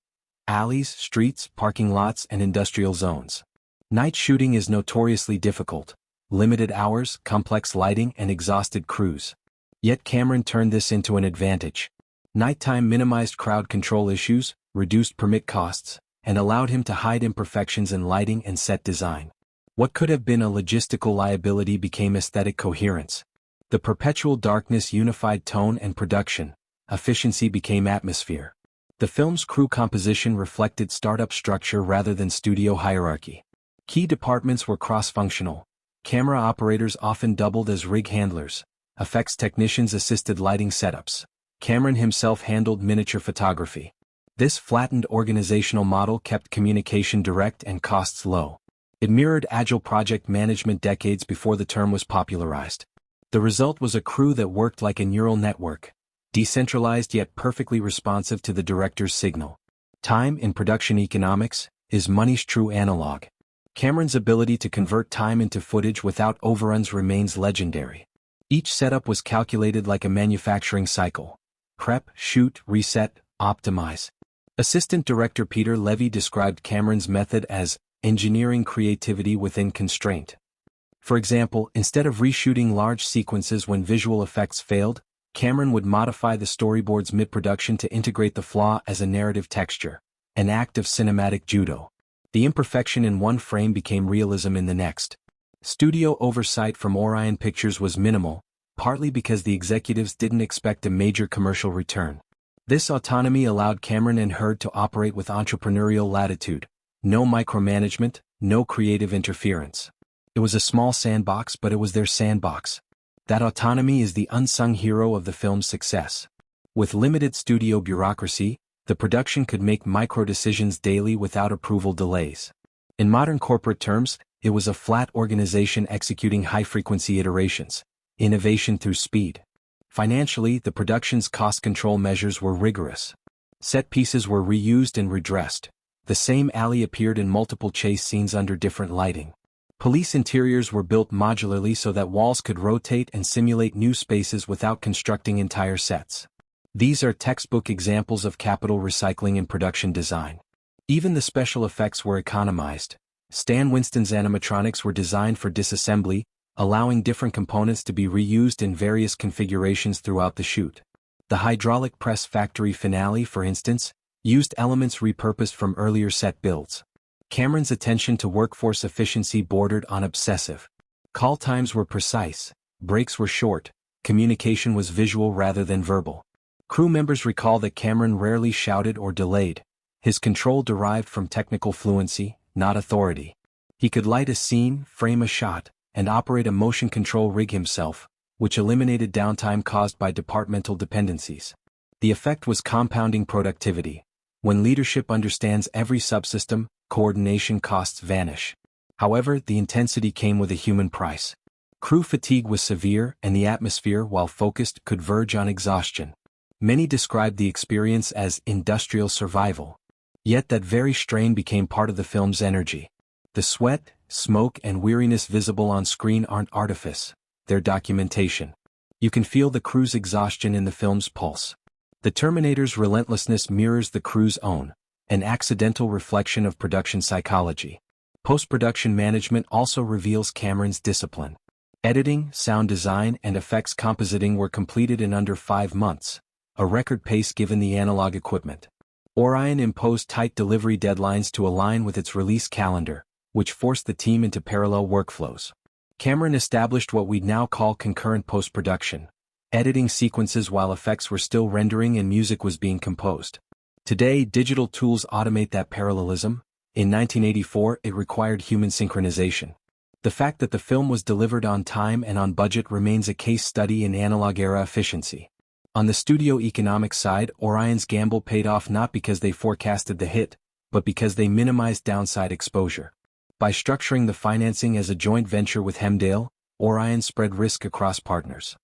alleys, streets, parking lots, and industrial zones. Night shooting is notoriously difficult: limited hours, complex lighting, and exhausted crews. Yet Cameron turned this into an advantage. Nighttime minimized crowd control issues, reduced permit costs, and allowed him to hide imperfections in lighting and set design. What could have been a logistical liability became aesthetic coherence. The perpetual darkness unified tone and production. Efficiency became atmosphere. The film's crew composition reflected startup structure rather than studio hierarchy. Key departments were cross-functional. Camera operators often doubled as rig handlers. Effects technicians assisted lighting setups. Cameron himself handled miniature photography. This flattened organizational model kept communication direct and costs low. It mirrored agile project management decades before the term was popularized. The result was a crew that worked like a neural network, decentralized yet perfectly responsive to the director's signal. Time, in production economics, is money's true analog. Cameron's ability to convert time into footage without overruns remains legendary. Each setup was calculated like a manufacturing cycle: prep, shoot, reset, optimize. Assistant director Peter Levy described Cameron's method as engineering creativity within constraint. For example, instead of reshooting large sequences when visual effects failed, Cameron would modify the storyboards mid-production to integrate the flaw as a narrative texture, an act of cinematic judo. The imperfection in one frame became realism in the next. Studio oversight from Orion Pictures was minimal, partly because the executives didn't expect a major commercial return. This autonomy allowed Cameron and Hurd to operate with entrepreneurial latitude. No micromanagement, no creative interference. It was a small sandbox, but it was their sandbox. That autonomy is the unsung hero of the film's success. With limited studio bureaucracy, the production could make micro-decisions daily without approval delays. In modern corporate terms, it was a flat organization executing high-frequency iterations, innovation through speed. Financially, the production's cost control measures were rigorous. Set pieces were reused and redressed. The same alley appeared in multiple chase scenes under different lighting. Police interiors were built modularly so that walls could rotate and simulate new spaces without constructing entire sets. These are textbook examples of capital recycling in production design. Even the special effects were economized. Stan Winston's animatronics were designed for disassembly, allowing different components to be reused in various configurations throughout the shoot. The hydraulic press factory finale, for instance, used elements repurposed from earlier set builds. Cameron's attention to workforce efficiency bordered on obsessive. Call times were precise, breaks were short, communication was visual rather than verbal. Crew members recall that Cameron rarely shouted or delayed. His control derived from technical fluency, not authority. He could light a scene, frame a shot, and operate a motion control rig himself, which eliminated downtime caused by departmental dependencies. The effect was compounding productivity. When leadership understands every subsystem, coordination costs vanish. However, the intensity came with a human price. Crew fatigue was severe, and the atmosphere, while focused, could verge on exhaustion. Many described the experience as industrial survival. Yet that very strain became part of the film's energy. The sweat, smoke, and weariness visible on screen aren't artifice, they're documentation. You can feel the crew's exhaustion in the film's pulse. The Terminator's relentlessness mirrors the crew's own, an accidental reflection of production psychology. Post-production management also reveals Cameron's discipline. Editing, sound design, and effects compositing were completed in under 5 months, a record pace given the analog equipment. Orion imposed tight delivery deadlines to align with its release calendar, which forced the team into parallel workflows. Cameron established what we'd now call concurrent post-production, editing sequences while effects were still rendering and music was being composed. Today, digital tools automate that parallelism. In 1984, it required human synchronization. The fact that the film was delivered on time and on budget remains a case study in analog-era efficiency. On the studio economic side, Orion's gamble paid off not because they forecasted the hit, but because they minimized downside exposure. By structuring the financing as a joint venture with Hemdale, Orion spread risk across partners.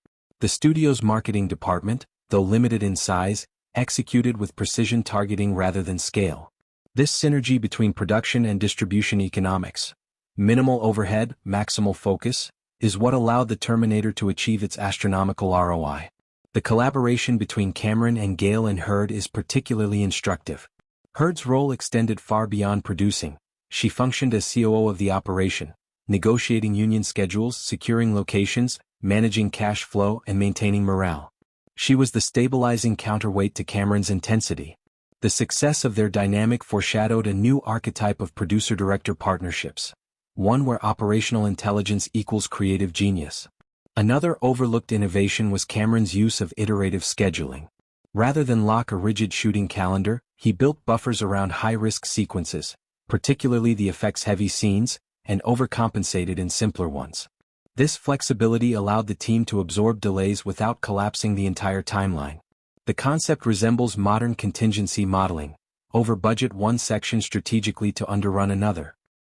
The studio's marketing department, though limited in size, executed with precision targeting rather than scale. This synergy between production and distribution economics, minimal overhead, maximal focus, is what allowed the Terminator to achieve its astronomical ROI. The collaboration between Cameron and Gale and Hurd is particularly instructive. Hurd's role extended far beyond producing. She functioned as COO of the operation, negotiating union schedules, securing locations, managing cash flow, and maintaining morale. She was the stabilizing counterweight to Cameron's intensity. The success of their dynamic foreshadowed a new archetype of producer-director partnerships, one where operational intelligence equals creative genius. Another overlooked innovation was Cameron's use of iterative scheduling. Rather than lock a rigid shooting calendar, he built buffers around high-risk sequences, particularly the effects-heavy scenes, and overcompensated in simpler ones. This flexibility allowed the team to absorb delays without collapsing the entire timeline. The concept resembles modern contingency modeling, over-budget one section strategically to underrun another.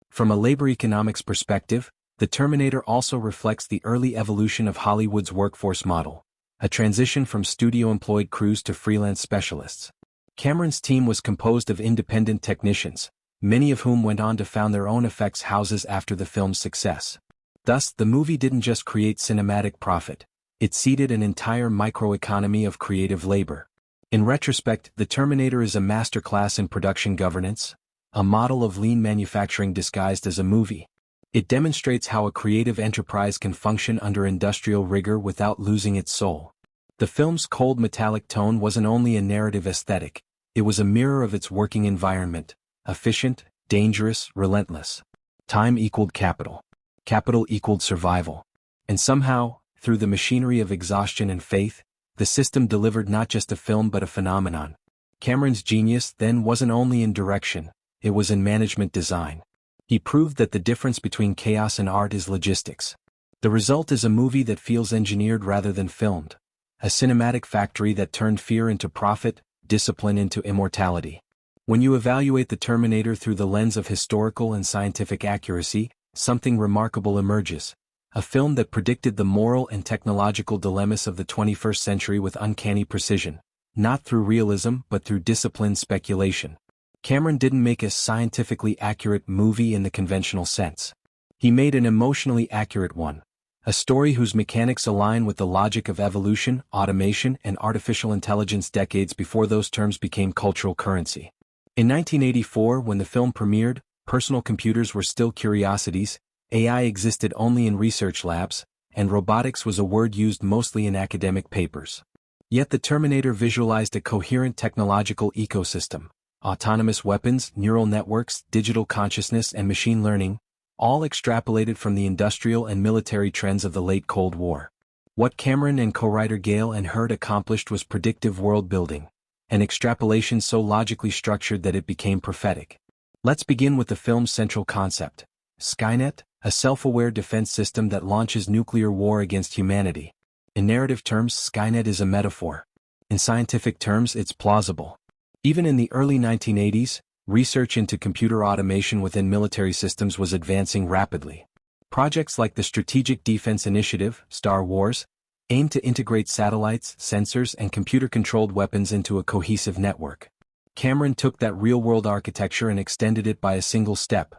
From a labor economics perspective, The Terminator also reflects the early evolution of Hollywood's workforce model, a transition from studio-employed crews to freelance specialists. Cameron's team was composed of independent technicians, many of whom went on to found their own effects houses after the film's success. Thus, the movie didn't just create cinematic profit, it seeded an entire microeconomy of creative labor. In retrospect, The Terminator is a masterclass in production governance, a model of lean manufacturing disguised as a movie. It demonstrates how a creative enterprise can function under industrial rigor without losing its soul. The film's cold metallic tone wasn't only a narrative aesthetic, it was a mirror of its working environment, efficient, dangerous, relentless. Time equaled capital. Capital equaled survival. And somehow, through the machinery of exhaustion and faith, the system delivered not just a film but a phenomenon. Cameron's genius then wasn't only in direction, it was in management design. He proved that the difference between chaos and art is logistics. The result is a movie that feels engineered rather than filmed. A cinematic factory that turned fear into profit, discipline into immortality. When you evaluate the Terminator through the lens of historical and scientific accuracy, something remarkable emerges. A film that predicted the moral and technological dilemmas of the 21st century with uncanny precision. Not through realism but through disciplined speculation. Cameron didn't make a scientifically accurate movie in the conventional sense. He made an emotionally accurate one. A story whose mechanics align with the logic of evolution, automation, and artificial intelligence decades before those terms became cultural currency. In 1984, when the film premiered, personal computers were still curiosities, AI existed only in research labs, and robotics was a word used mostly in academic papers. Yet the Terminator visualized a coherent technological ecosystem. Autonomous weapons, neural networks, digital consciousness, and machine learning, all extrapolated from the industrial and military trends of the late Cold War. What Cameron and co-writer Gale and Hurd accomplished was predictive world-building, an extrapolation so logically structured that it became prophetic. Let's begin with the film's central concept. Skynet, a self-aware defense system that launches nuclear war against humanity. In narrative terms, Skynet is a metaphor. In scientific terms, it's plausible. Even in the early 1980s, research into computer automation within military systems was advancing rapidly. Projects like the Strategic Defense Initiative, Star Wars, aimed to integrate satellites, sensors, and computer-controlled weapons into a cohesive network. Cameron took that real-world architecture and extended it by a single step.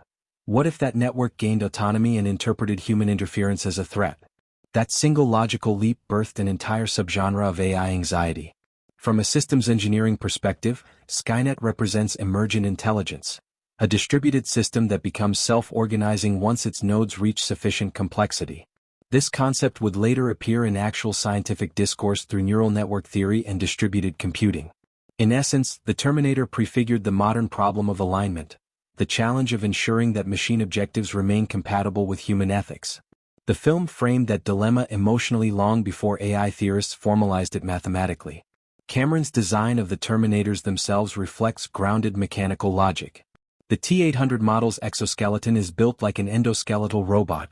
What if that network gained autonomy and interpreted human interference as a threat? That single logical leap birthed an entire subgenre of AI anxiety. From a systems engineering perspective, Skynet represents emergent intelligence, a distributed system that becomes self-organizing once its nodes reach sufficient complexity. This concept would later appear in actual scientific discourse through neural network theory and distributed computing. In essence, the Terminator prefigured the modern problem of alignment, the challenge of ensuring that machine objectives remain compatible with human ethics. The film framed that dilemma emotionally long before AI theorists formalized it mathematically. Cameron's design of the Terminators themselves reflects grounded mechanical logic. The T-800 model's exoskeleton is built like an endoskeletal robot,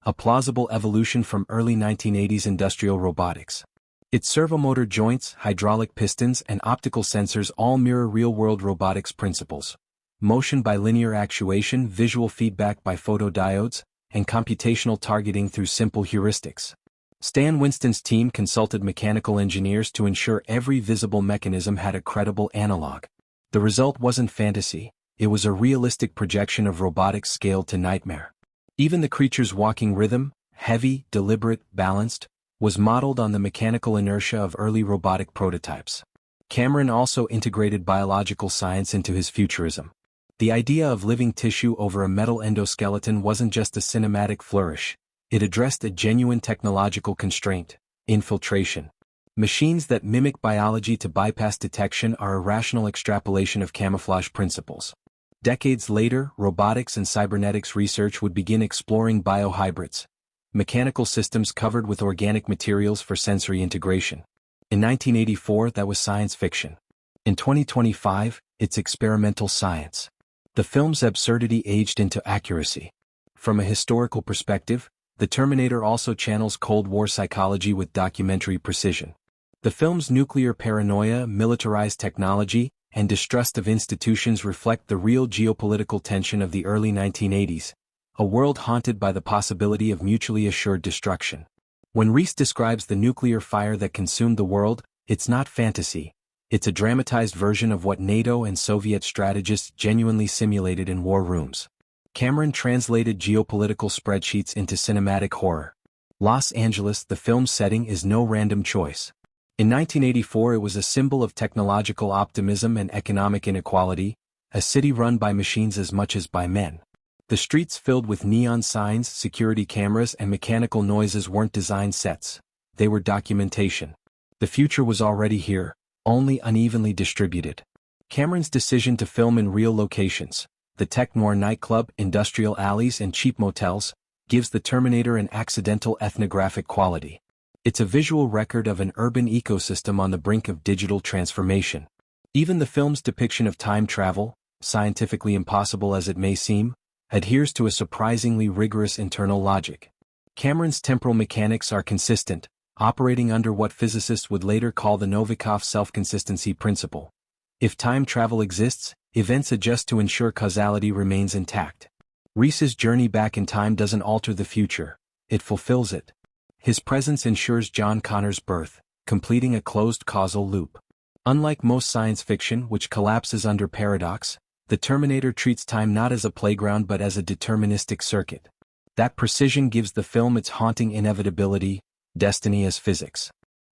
a plausible evolution from early 1980s industrial robotics. Its servomotor joints, hydraulic pistons, and optical sensors all mirror real-world robotics principles. Motion by linear actuation, visual feedback by photodiodes, and computational targeting through simple heuristics. Stan Winston's team consulted mechanical engineers to ensure every visible mechanism had a credible analog. The result wasn't fantasy, it was a realistic projection of robotics scaled to nightmare. Even the creature's walking rhythm, heavy, deliberate, balanced, was modeled on the mechanical inertia of early robotic prototypes. Cameron also integrated biological science into his futurism. The idea of living tissue over a metal endoskeleton wasn't just a cinematic flourish, it addressed a genuine technological constraint: infiltration. Machines that mimic biology to bypass detection are a rational extrapolation of camouflage principles. Decades later, robotics and cybernetics research would begin exploring biohybrids, mechanical systems covered with organic materials for sensory integration. In 1984, that was science fiction. In 2025, it's experimental science. The film's absurdity aged into accuracy. From a historical perspective, The Terminator also channels Cold War psychology with documentary precision. The film's nuclear paranoia, militarized technology, and distrust of institutions reflect the real geopolitical tension of the early 1980s, a world haunted by the possibility of mutually assured destruction. When Reese describes the nuclear fire that consumed the world, it's not fantasy. It's a dramatized version of what NATO and Soviet strategists genuinely simulated in war rooms. Cameron translated geopolitical spreadsheets into cinematic horror. Los Angeles, the film's setting, is no random choice. In 1984, it was a symbol of technological optimism and economic inequality, a city run by machines as much as by men. The streets filled with neon signs, security cameras, and mechanical noises weren't design sets. They were documentation. The future was already here, only unevenly distributed. Cameron's decision to film in real locations, the tech noir nightclub, industrial alleys, and cheap motels, gives The Terminator an accidental ethnographic quality. It's a visual record of an urban ecosystem on the brink of digital transformation. Even the film's depiction of time travel, scientifically impossible as it may seem, adheres to a surprisingly rigorous internal logic. Cameron's temporal mechanics are consistent, operating under what physicists would later call the Novikov self-consistency principle. If time travel exists, events adjust to ensure causality remains intact. Reese's journey back in time doesn't alter the future, it fulfills it. His presence ensures John Connor's birth, completing a closed causal loop. Unlike most science fiction which collapses under paradox, the Terminator treats time not as a playground but as a deterministic circuit. That precision gives the film its haunting inevitability, destiny as physics.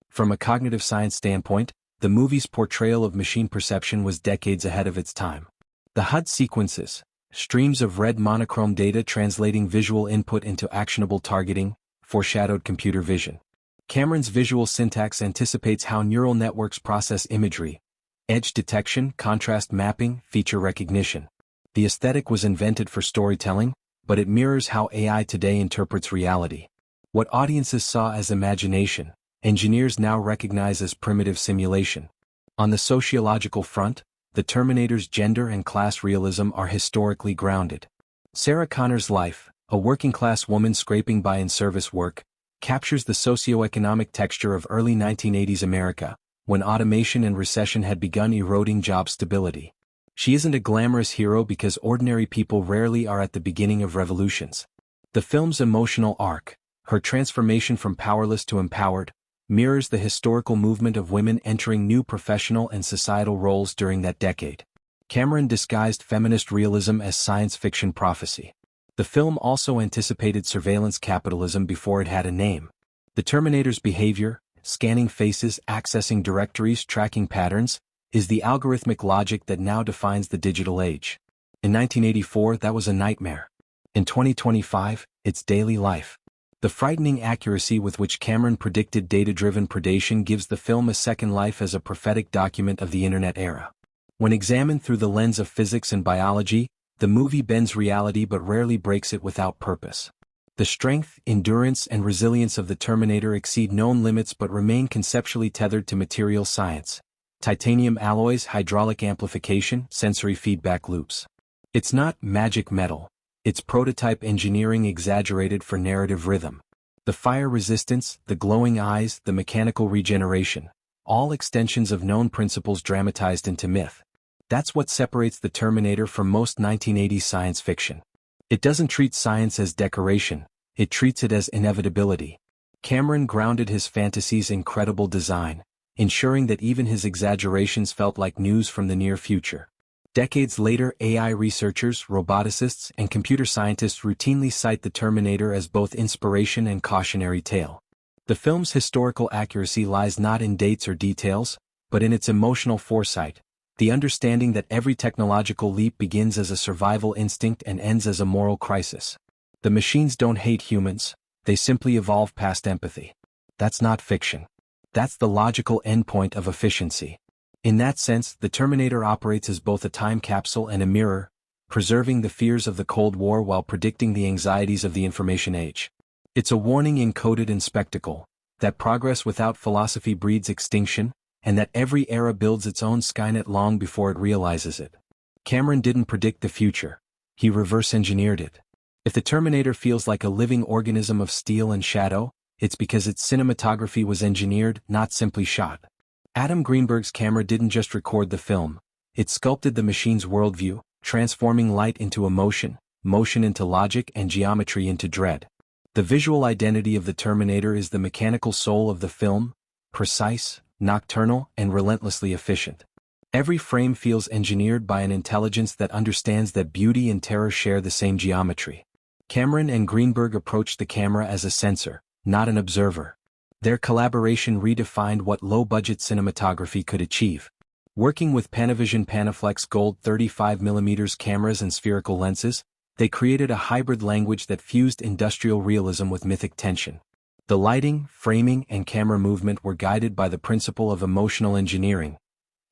From a cognitive science standpoint, the movie's portrayal of machine perception was decades ahead of its time. The HUD sequences, streams of red monochrome data translating visual input into actionable targeting, foreshadowed computer vision. Cameron's visual syntax anticipates how neural networks process imagery: edge detection, contrast mapping, feature recognition. The aesthetic was invented for storytelling, but it mirrors how AI today interprets reality. What audiences saw as imagination, engineers now recognize as primitive simulation. On the sociological front, the Terminator's gender and class realism are historically grounded. Sarah Connor's life, a working-class woman scraping by in service work, captures the socio-economic texture of early 1980s America, when automation and recession had begun eroding job stability. She isn't a glamorous hero because ordinary people rarely are at the beginning of revolutions. The film's emotional arc, her transformation from powerless to empowered, mirrors the historical movement of women entering new professional and societal roles during that decade. Cameron disguised feminist realism as science fiction prophecy. The film also anticipated surveillance capitalism before it had a name. The Terminator's behavior, scanning faces, accessing directories, tracking patterns, is the algorithmic logic that now defines the digital age. In 1984, that was a nightmare. In 2025, it's daily life. The frightening accuracy with which Cameron predicted data-driven predation gives the film a second life as a prophetic document of the internet era. When examined through the lens of physics and biology, the movie bends reality but rarely breaks it without purpose. The strength, endurance, and resilience of the Terminator exceed known limits but remain conceptually tethered to material science: titanium alloys, hydraulic amplification, sensory feedback loops. It's not magic metal. It's prototype engineering exaggerated for narrative rhythm. The fire resistance, the glowing eyes, the mechanical regeneration, all extensions of known principles dramatized into myth. That's what separates the Terminator from most 1980s science fiction. It doesn't treat science as decoration, it treats it as inevitability. Cameron grounded his fantasies in credible design, ensuring that even his exaggerations felt like news from the near future. Decades later, AI researchers, roboticists, and computer scientists routinely cite the Terminator as both inspiration and cautionary tale. The film's historical accuracy lies not in dates or details, but in its emotional foresight, the understanding that every technological leap begins as a survival instinct and ends as a moral crisis. The machines don't hate humans, they simply evolve past empathy. That's not fiction. That's the logical endpoint of efficiency. In that sense, the Terminator operates as both a time capsule and a mirror, preserving the fears of the Cold War while predicting the anxieties of the information age. It's a warning encoded in spectacle, that progress without philosophy breeds extinction, and that every era builds its own Skynet long before it realizes it. Cameron didn't predict the future, he reverse-engineered it. If the Terminator feels like a living organism of steel and shadow, it's because its cinematography was engineered, not simply shot. Adam Greenberg's camera didn't just record the film, it sculpted the machine's worldview, transforming light into emotion, motion into logic, and geometry into dread. The visual identity of the Terminator is the mechanical soul of the film, precise, nocturnal, and relentlessly efficient. Every frame feels engineered by an intelligence that understands that beauty and terror share the same geometry. Cameron and Greenberg approached the camera as a sensor, not an observer. Their collaboration redefined what low-budget cinematography could achieve. Working with Panavision Panaflex Gold 35mm cameras and spherical lenses, they created a hybrid language that fused industrial realism with mythic tension. The lighting, framing, and camera movement were guided by the principle of emotional engineering,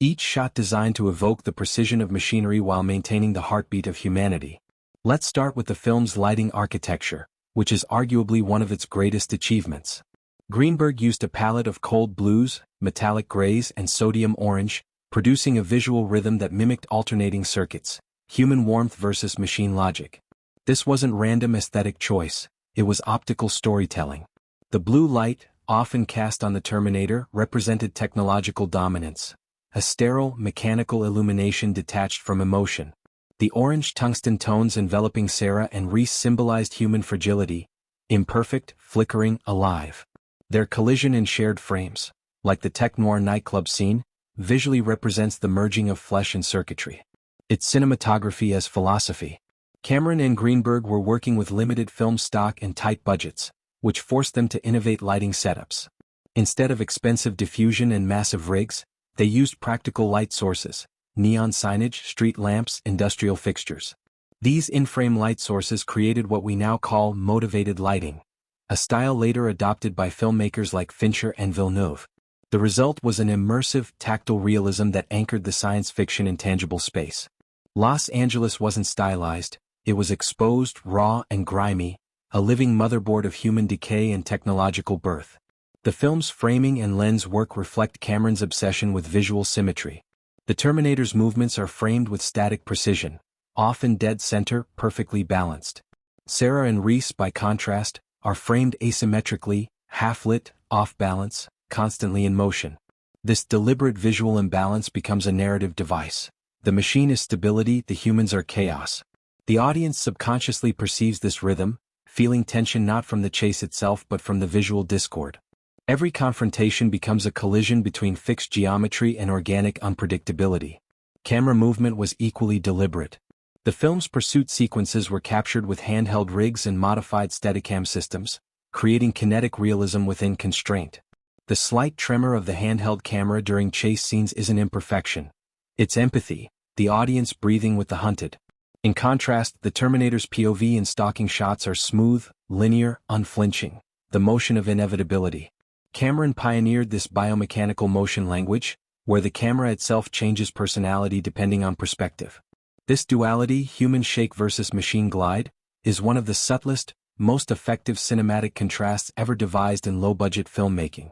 each shot designed to evoke the precision of machinery while maintaining the heartbeat of humanity. Let's start with the film's lighting architecture, which is arguably one of its greatest achievements. Greenberg used a palette of cold blues, metallic grays, and sodium orange, producing a visual rhythm that mimicked alternating circuits, human warmth versus machine logic. This wasn't random aesthetic choice, it was optical storytelling. The blue light, often cast on the Terminator, represented technological dominance, a sterile, mechanical illumination detached from emotion. The orange tungsten tones enveloping Sarah and Reese symbolized human fragility, imperfect, flickering, alive. Their collision in shared frames, like the tech-noir nightclub scene, visually represents the merging of flesh and circuitry. Its cinematography as philosophy. Cameron and Greenberg were working with limited film stock and tight budgets, which forced them to innovate lighting setups. Instead of expensive diffusion and massive rigs, they used practical light sources, neon signage, street lamps, industrial fixtures. These in-frame light sources created what we now call motivated lighting, a style later adopted by filmmakers like Fincher and Villeneuve. The result was an immersive, tactile realism that anchored the science fiction in tangible space. Los Angeles wasn't stylized, it was exposed, raw, and grimy, a living motherboard of human decay and technological birth. The film's framing and lens work reflect Cameron's obsession with visual symmetry. The Terminator's movements are framed with static precision, often dead center, perfectly balanced. Sarah and Reese, by contrast, are framed asymmetrically, half-lit, off-balance, constantly in motion. This deliberate visual imbalance becomes a narrative device. The machine is stability, the humans are chaos. The audience subconsciously perceives this rhythm, feeling tension not from the chase itself but from the visual discord. Every confrontation becomes a collision between fixed geometry and organic unpredictability. Camera movement was equally deliberate. The film's pursuit sequences were captured with handheld rigs and modified Steadicam systems, creating kinetic realism within constraint. The slight tremor of the handheld camera during chase scenes is an imperfection. It's empathy, the audience breathing with the hunted. In contrast, the Terminator's POV and stalking shots are smooth, linear, unflinching, the motion of inevitability. Cameron pioneered this biomechanical motion language, where the camera itself changes personality depending on perspective. This duality, human shake versus machine glide, is one of the subtlest, most effective cinematic contrasts ever devised in low-budget filmmaking.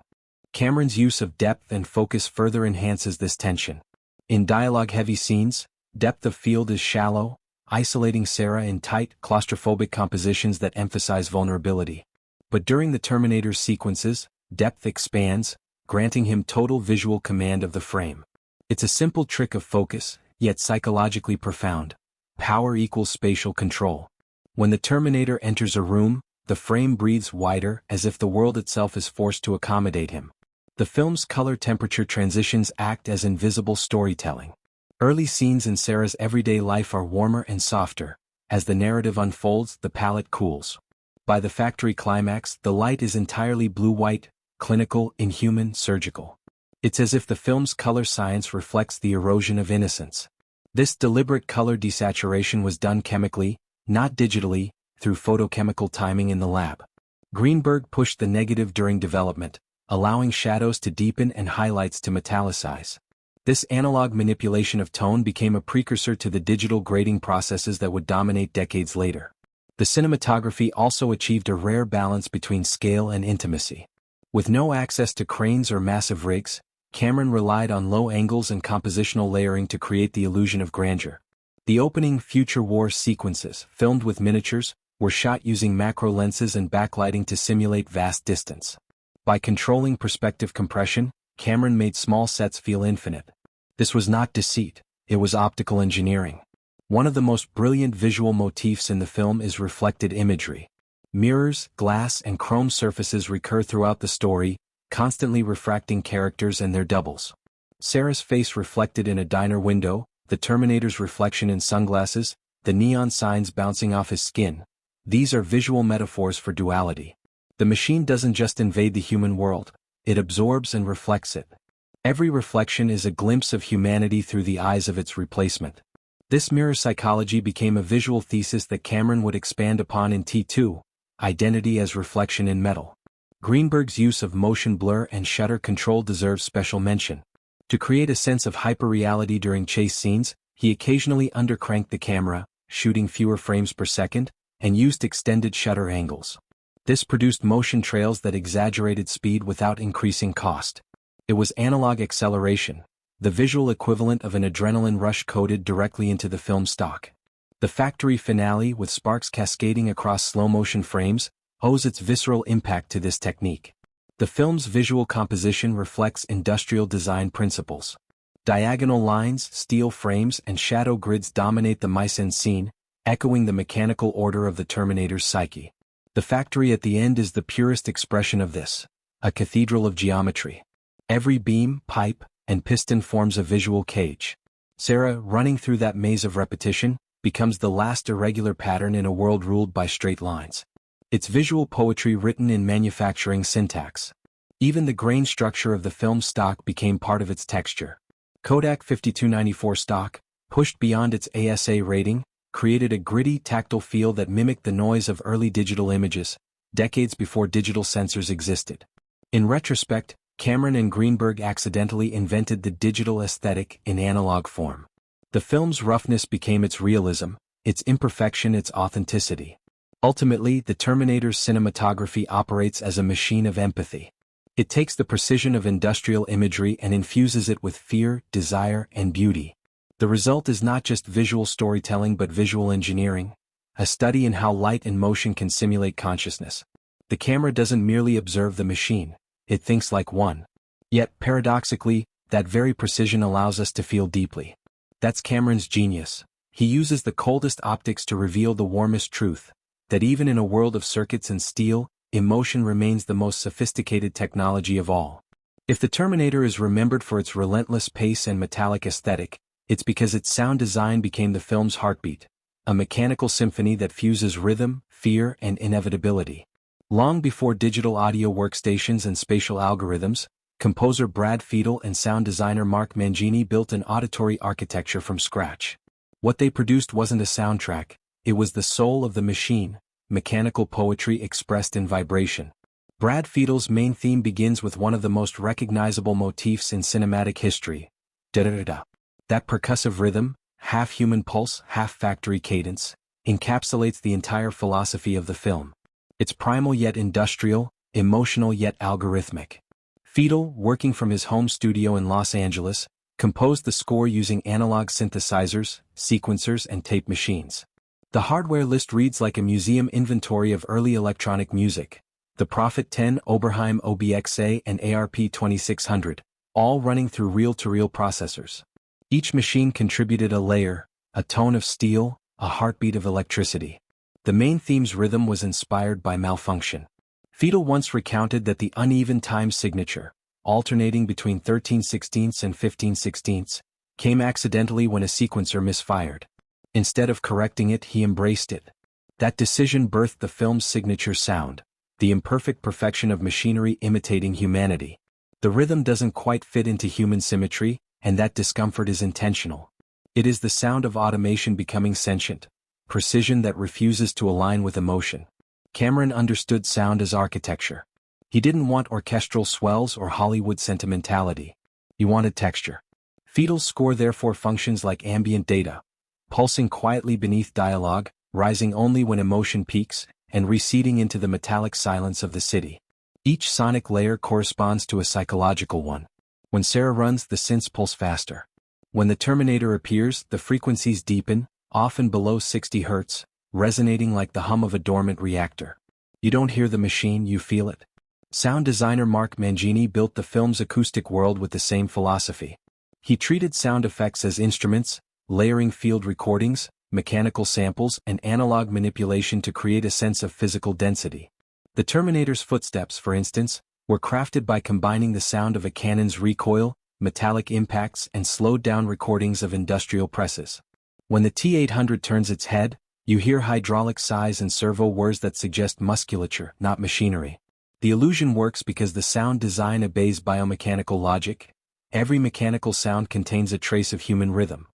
Cameron's use of depth and focus further enhances this tension. In dialogue-heavy scenes, depth of field is shallow, isolating Sarah in tight, claustrophobic compositions that emphasize vulnerability. But during the Terminator's sequences, depth expands, granting him total visual command of the frame. It's a simple trick of focus, yet psychologically profound. Power equals spatial control. When the Terminator enters a room, the frame breathes wider, as if the world itself is forced to accommodate him. The film's color-temperature transitions act as invisible storytelling. Early scenes in Sarah's everyday life are warmer and softer. As the narrative unfolds, the palette cools. By the factory climax, the light is entirely blue-white, clinical, inhuman, surgical. It's as if the film's color science reflects the erosion of innocence. This deliberate color desaturation was done chemically, not digitally, through photochemical timing in the lab. Greenberg pushed the negative during development, allowing shadows to deepen and highlights to metallicize. This analog manipulation of tone became a precursor to the digital grading processes that would dominate decades later. The cinematography also achieved a rare balance between scale and intimacy. With no access to cranes or massive rigs, Cameron relied on low angles and compositional layering to create the illusion of grandeur. The opening future war sequences, filmed with miniatures, were shot using macro lenses and backlighting to simulate vast distance. By controlling perspective compression, Cameron made small sets feel infinite. This was not deceit, it was optical engineering. One of the most brilliant visual motifs in the film is reflected imagery. Mirrors, glass, and chrome surfaces recur throughout the story, constantly refracting characters and their doubles. Sarah's face reflected in a diner window, the Terminator's reflection in sunglasses, the neon signs bouncing off his skin. These are visual metaphors for duality. The machine doesn't just invade the human world, it absorbs and reflects it. Every reflection is a glimpse of humanity through the eyes of its replacement. This mirror psychology became a visual thesis that Cameron would expand upon in T2, Identity as Reflection in Metal. Greenberg's use of motion blur and shutter control deserves special mention. To create a sense of hyperreality during chase scenes, he occasionally undercranked the camera, shooting fewer frames per second, and used extended shutter angles. This produced motion trails that exaggerated speed without increasing cost. It was analog acceleration, the visual equivalent of an adrenaline rush coded directly into the film stock. The factory finale, with sparks cascading across slow-motion frames, owes its visceral impact to this technique. The film's visual composition reflects industrial design principles. Diagonal lines, steel frames, and shadow grids dominate the mise-en-scene, echoing the mechanical order of the Terminator's psyche. The factory at the end is the purest expression of this, a cathedral of geometry. Every beam, pipe, and piston forms a visual cage. Sarah, running through that maze of repetition, becomes the last irregular pattern in a world ruled by straight lines. It's visual poetry written in manufacturing syntax. Even the grain structure of the film stock became part of its texture. Kodak 5294 stock, pushed beyond its ASA rating, created a gritty, tactile feel that mimicked the noise of early digital images, decades before digital sensors existed. In retrospect, Cameron and Greenberg accidentally invented the digital aesthetic in analog form. The film's roughness became its realism, its imperfection its authenticity. Ultimately, the Terminator's cinematography operates as a machine of empathy. It takes the precision of industrial imagery and infuses it with fear, desire, and beauty. The result is not just visual storytelling but visual engineering, a study in how light and motion can simulate consciousness. The camera doesn't merely observe the machine, it thinks like one. Yet, paradoxically, that very precision allows us to feel deeply. That's Cameron's genius. He uses the coldest optics to reveal the warmest truth, that even in a world of circuits and steel, emotion remains the most sophisticated technology of all. If the Terminator is remembered for its relentless pace and metallic aesthetic, it's because its sound design became the film's heartbeat, a mechanical symphony that fuses rhythm, fear, and inevitability. Long before digital audio workstations and spatial algorithms, composer Brad Fiedel and sound designer Mark Mangini built an auditory architecture from scratch. What they produced wasn't a soundtrack, it was the soul of the machine, mechanical poetry expressed in vibration. Brad Fiedel's main theme begins with one of the most recognizable motifs in cinematic history, da-da-da-da. That percussive rhythm, half human pulse, half factory cadence, encapsulates the entire philosophy of the film. It's primal yet industrial, emotional yet algorithmic. Fiedel, working from his home studio in Los Angeles, composed the score using analog synthesizers, sequencers, and tape machines. The hardware list reads like a museum inventory of early electronic music. The Prophet 10, Oberheim OBXA, and ARP 2600, all running through reel-to-reel processors. Each machine contributed a layer, a tone of steel, a heartbeat of electricity. The main theme's rhythm was inspired by malfunction. Fiedel once recounted that the uneven time signature, alternating between 13/16 and 15/16, came accidentally when a sequencer misfired. Instead of correcting it, he embraced it. That decision birthed the film's signature sound, the imperfect perfection of machinery imitating humanity. The rhythm doesn't quite fit into human symmetry, and that discomfort is intentional. It is the sound of automation becoming sentient, precision that refuses to align with emotion. Cameron understood sound as architecture. He didn't want orchestral swells or Hollywood sentimentality. He wanted texture. Fiedel's score therefore functions like ambient data, pulsing quietly beneath dialogue, rising only when emotion peaks, and receding into the metallic silence of the city. Each sonic layer corresponds to a psychological one. When Sarah runs, the synths pulse faster. When the Terminator appears, the frequencies deepen, often below 60 Hz, resonating like the hum of a dormant reactor. You don't hear the machine, you feel it. Sound designer Mark Mangini built the film's acoustic world with the same philosophy. He treated sound effects as instruments, layering field recordings, mechanical samples, and analog manipulation to create a sense of physical density. The Terminator's footsteps, for instance, were crafted by combining the sound of a cannon's recoil, metallic impacts, and slowed-down recordings of industrial presses. When the T-800 turns its head, you hear hydraulic sighs and servo whirs that suggest musculature, not machinery. The illusion works because the sound design obeys biomechanical logic. Every mechanical sound contains a trace of human rhythm.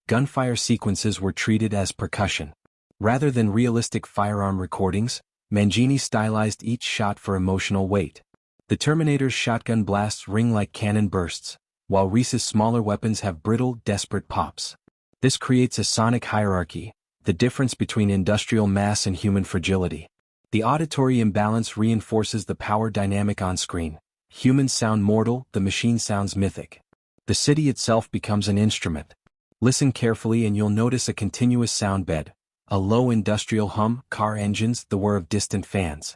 Gunfire sequences were treated as percussion. Rather than realistic firearm recordings, Mangini stylized each shot for emotional weight. The Terminator's shotgun blasts ring like cannon bursts, while Reese's smaller weapons have brittle, desperate pops. This creates a sonic hierarchy, the difference between industrial mass and human fragility. The auditory imbalance reinforces the power dynamic on screen. Humans sound mortal, the machine sounds mythic. The city itself becomes an instrument. Listen carefully and you'll notice a continuous sound bed, a low industrial hum, car engines, the whir of distant fans.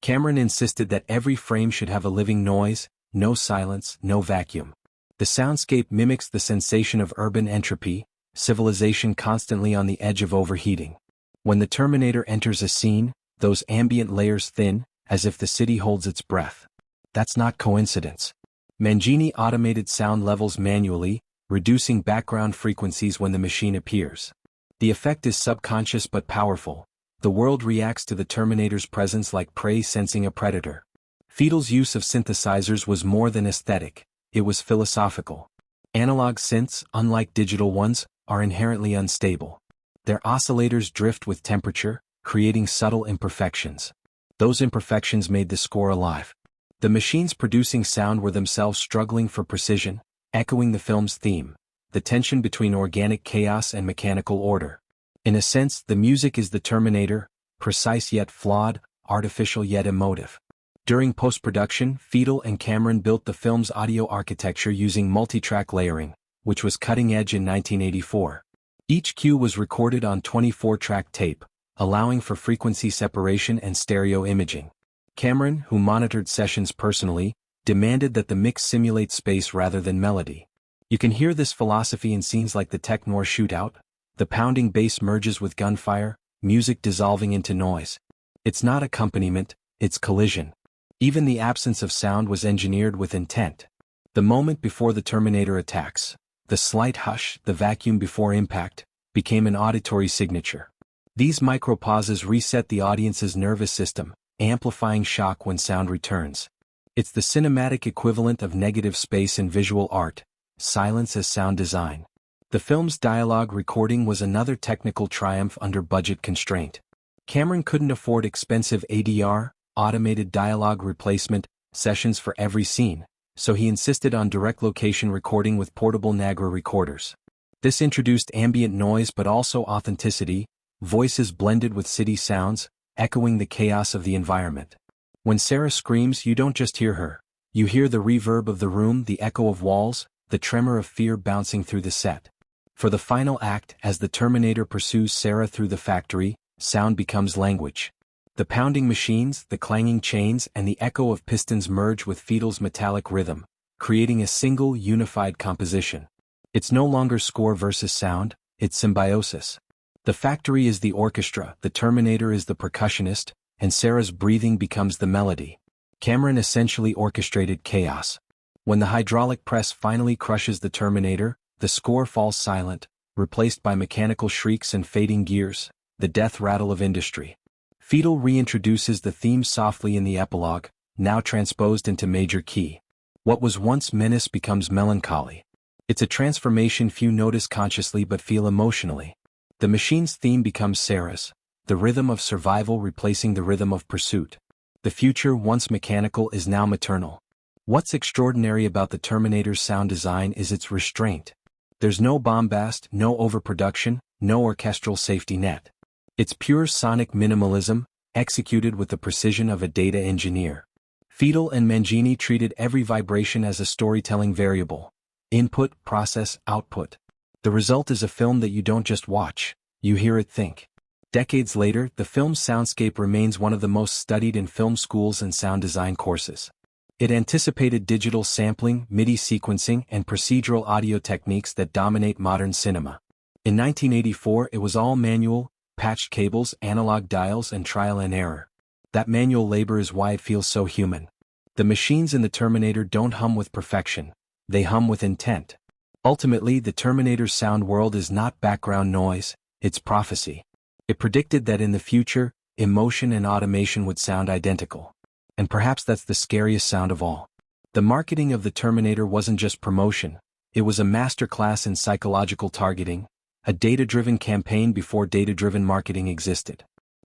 Cameron insisted that every frame should have a living noise, no silence, no vacuum. The soundscape mimics the sensation of urban entropy, civilization constantly on the edge of overheating. When the Terminator enters a scene, those ambient layers thin, as if the city holds its breath. That's not coincidence. Mangini automated sound levels manually, reducing background frequencies when the machine appears. The effect is subconscious but powerful. The world reacts to the Terminator's presence like prey sensing a predator. Fiedel's use of synthesizers was more than aesthetic, it was philosophical. Analog synths, unlike digital ones, are inherently unstable. Their oscillators drift with temperature, creating subtle imperfections. Those imperfections made the score alive. The machines producing sound were themselves struggling for precision, echoing the film's theme, the tension between organic chaos and mechanical order. In a sense, the music is the Terminator, precise yet flawed, artificial yet emotive. During post-production, Fiedel and Cameron built the film's audio architecture using multi-track layering, which was cutting-edge in 1984. Each cue was recorded on 24-track tape, allowing for frequency separation and stereo imaging. Cameron, who monitored sessions personally, demanded that the mix simulate space rather than melody. You can hear this philosophy in scenes like the Tech Noir shootout. The pounding bass merges with gunfire, music dissolving into noise. It's not accompaniment, it's collision. Even the absence of sound was engineered with intent. The moment before the Terminator attacks, the slight hush, the vacuum before impact, became an auditory signature. These micropauses reset the audience's nervous system, amplifying shock when sound returns. It's the cinematic equivalent of negative space in visual art, silence as sound design. The film's dialogue recording was another technical triumph under budget constraint. Cameron couldn't afford expensive ADR, automated dialogue replacement, sessions for every scene, so he insisted on direct location recording with portable Nagra recorders. This introduced ambient noise but also authenticity, voices blended with city sounds, echoing the chaos of the environment. When Sarah screams, you don't just hear her. You hear the reverb of the room, the echo of walls, the tremor of fear bouncing through the set. For the final act, as the Terminator pursues Sarah through the factory, sound becomes language. The pounding machines, the clanging chains, and the echo of pistons merge with Fiedel's metallic rhythm, creating a single, unified composition. It's no longer score versus sound, it's symbiosis. The factory is the orchestra, the Terminator is the percussionist, and Sarah's breathing becomes the melody. Cameron essentially orchestrated chaos. When the hydraulic press finally crushes the Terminator, the score falls silent, replaced by mechanical shrieks and fading gears, the death rattle of industry. Fiedel reintroduces the theme softly in the epilogue, now transposed into major key. What was once menace becomes melancholy. It's a transformation few notice consciously but feel emotionally. The machine's theme becomes Sarah's, the rhythm of survival replacing the rhythm of pursuit. The future, once mechanical, is now maternal. What's extraordinary about the Terminator's sound design is its restraint. There's no bombast, no overproduction, no orchestral safety net. It's pure sonic minimalism, executed with the precision of a data engineer. Fiedel and Mangini treated every vibration as a storytelling variable. Input, process, output. The result is a film that you don't just watch, you hear it think. Decades later, the film's soundscape remains one of the most studied in film schools and sound design courses. It anticipated digital sampling, MIDI sequencing, and procedural audio techniques that dominate modern cinema. In 1984, it was all manual, patched cables, analog dials, and trial and error. That manual labor is why it feels so human. The machines in the Terminator don't hum with perfection, they hum with intent. Ultimately, the Terminator's sound world is not background noise, it's prophecy. It predicted that in the future, emotion and automation would sound identical. And perhaps that's the scariest sound of all. The marketing of the Terminator wasn't just promotion, it was a masterclass in psychological targeting, a data-driven campaign before data-driven marketing existed.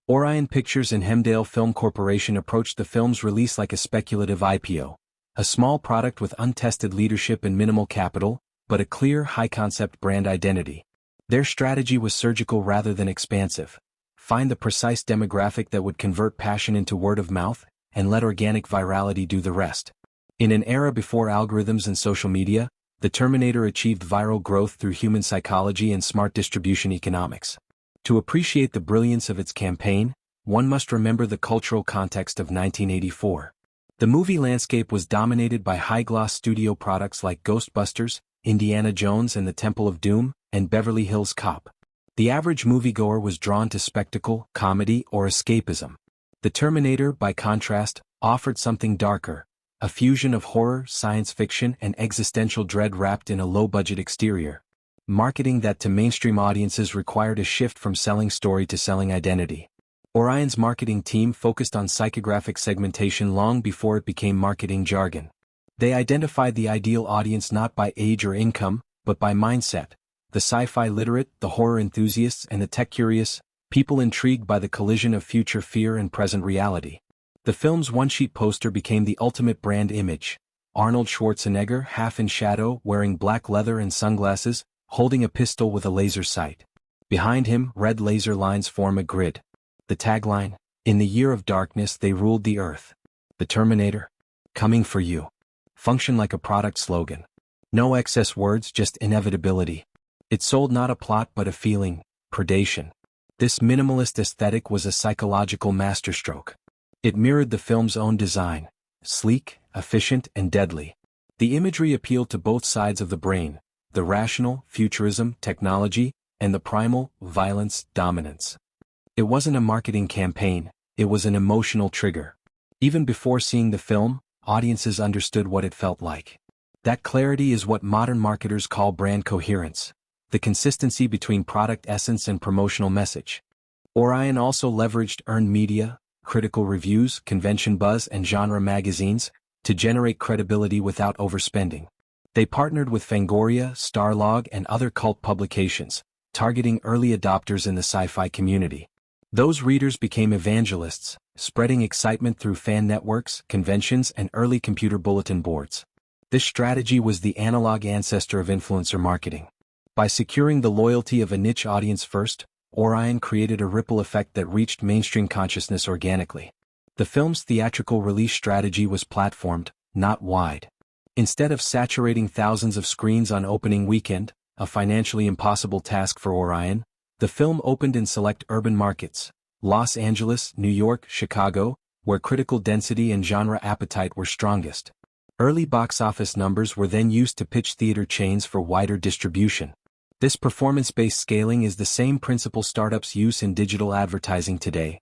Orion Pictures and Hemdale Film Corporation approached the film's release like a speculative IPO, a small product with untested leadership and minimal capital, but a clear, high-concept brand identity. Their strategy was surgical rather than expansive. Find the precise demographic that would convert passion into word of mouth, and let organic virality do the rest. In an era before algorithms and social media, the Terminator achieved viral growth through human psychology and smart distribution economics. To appreciate the brilliance of its campaign, one must remember the cultural context of 1984. The movie landscape was dominated by high-gloss studio products like Ghostbusters, Indiana Jones and the Temple of Doom, and Beverly Hills Cop. The average moviegoer was drawn to spectacle, comedy, or escapism. The Terminator, by contrast, offered something darker, a fusion of horror, science fiction, and existential dread wrapped in a low-budget exterior. Marketing that to mainstream audiences required a shift from selling story to selling identity. Orion's marketing team focused on psychographic segmentation long before it became marketing jargon. They identified the ideal audience not by age or income, but by mindset. The sci-fi literate, the horror enthusiasts, and the tech-curious, people intrigued by the collision of future fear and present reality. The film's one-sheet poster became the ultimate brand image. Arnold Schwarzenegger, half in shadow, wearing black leather and sunglasses, holding a pistol with a laser sight. Behind him, red laser lines form a grid. The tagline, "In the year of darkness they ruled the earth." The Terminator, "Coming for you," functioned like a product slogan. No excess words, just inevitability. It sold not a plot but a feeling, predation. This minimalist aesthetic was a psychological masterstroke. It mirrored the film's own design, sleek, efficient, and deadly. The imagery appealed to both sides of the brain, the rational, futurism, technology, and the primal, violence, dominance. It wasn't a marketing campaign, it was an emotional trigger. Even before seeing the film, audiences understood what it felt like. That clarity is what modern marketers call brand coherence, the consistency between product essence and promotional message. Orion also leveraged earned media, critical reviews, convention buzz, and genre magazines to generate credibility without overspending. They partnered with Fangoria, Starlog, and other cult publications, targeting early adopters in the sci-fi community. Those readers became evangelists, spreading excitement through fan networks, conventions, and early computer bulletin boards. This strategy was the analog ancestor of influencer marketing. By securing the loyalty of a niche audience first, Orion created a ripple effect that reached mainstream consciousness organically. The film's theatrical release strategy was platformed, not wide. Instead of saturating thousands of screens on opening weekend, a financially impossible task for Orion, the film opened in select urban markets, Los Angeles, New York, Chicago, where critical density and genre appetite were strongest. Early box office numbers were then used to pitch theater chains for wider distribution. This performance-based scaling is the same principle startups use in digital advertising today.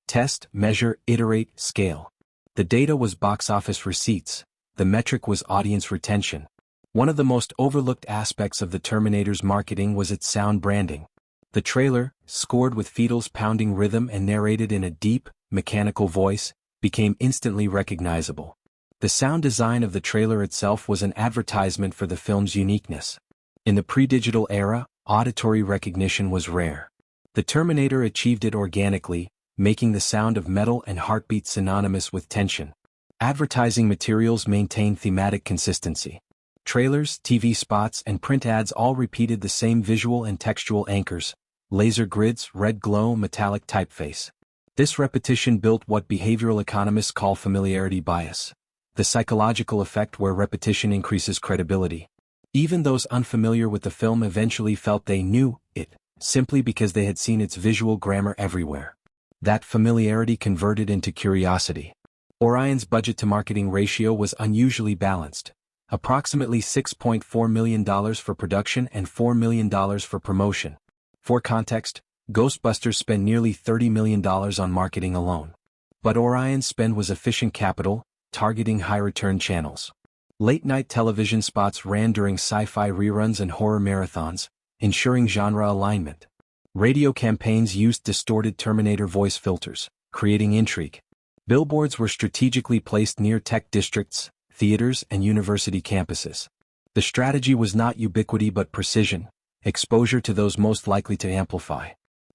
Test, measure, iterate, scale. The data was box office receipts. The metric was audience retention. One of the most overlooked aspects of the Terminator's marketing was its sound branding. The trailer, scored with Fiedle's pounding rhythm and narrated in a deep, mechanical voice, became instantly recognizable. The sound design of the trailer itself was an advertisement for the film's uniqueness. In the pre-digital era, auditory recognition was rare. The Terminator achieved it organically, making the sound of metal and heartbeat synonymous with tension. Advertising materials maintained thematic consistency. Trailers, TV spots, and print ads all repeated the same visual and textual anchors: laser grids, red glow, metallic typeface. This repetition built what behavioral economists call familiarity bias, the psychological effect where repetition increases credibility. Even those unfamiliar with the film eventually felt they knew it, simply because they had seen its visual grammar everywhere. That familiarity converted into curiosity. Orion's budget-to-marketing ratio was unusually balanced. Approximately $6.4 million for production and $4 million for promotion. For context, Ghostbusters spent nearly $30 million on marketing alone. But Orion's spend was efficient capital, targeting high-return channels. Late-night television spots ran during sci-fi reruns and horror marathons, ensuring genre alignment. Radio campaigns used distorted Terminator voice filters, creating intrigue. Billboards were strategically placed near tech districts, theaters, and university campuses. The strategy was not ubiquity but precision, exposure to those most likely to amplify.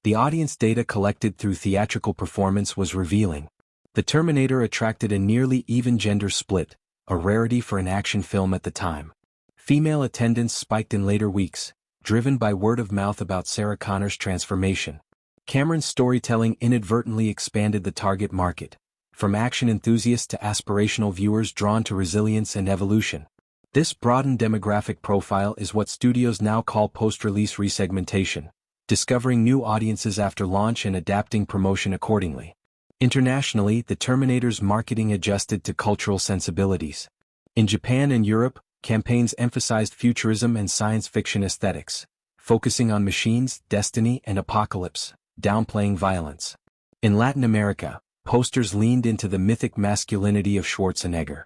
The audience data collected through theatrical performance was revealing. The Terminator attracted a nearly even gender split, a rarity for an action film at the time. Female attendance spiked in later weeks, driven by word of mouth about Sarah Connor's transformation. Cameron's storytelling inadvertently expanded the target market, from action enthusiasts to aspirational viewers drawn to resilience and evolution. This broadened demographic profile is what studios now call post-release resegmentation, discovering new audiences after launch and adapting promotion accordingly. Internationally, the Terminator's marketing adjusted to cultural sensibilities. In Japan and Europe, campaigns emphasized futurism and science fiction aesthetics, focusing on machines, destiny, and apocalypse, downplaying violence. In Latin America, posters leaned into the mythic masculinity of Schwarzenegger.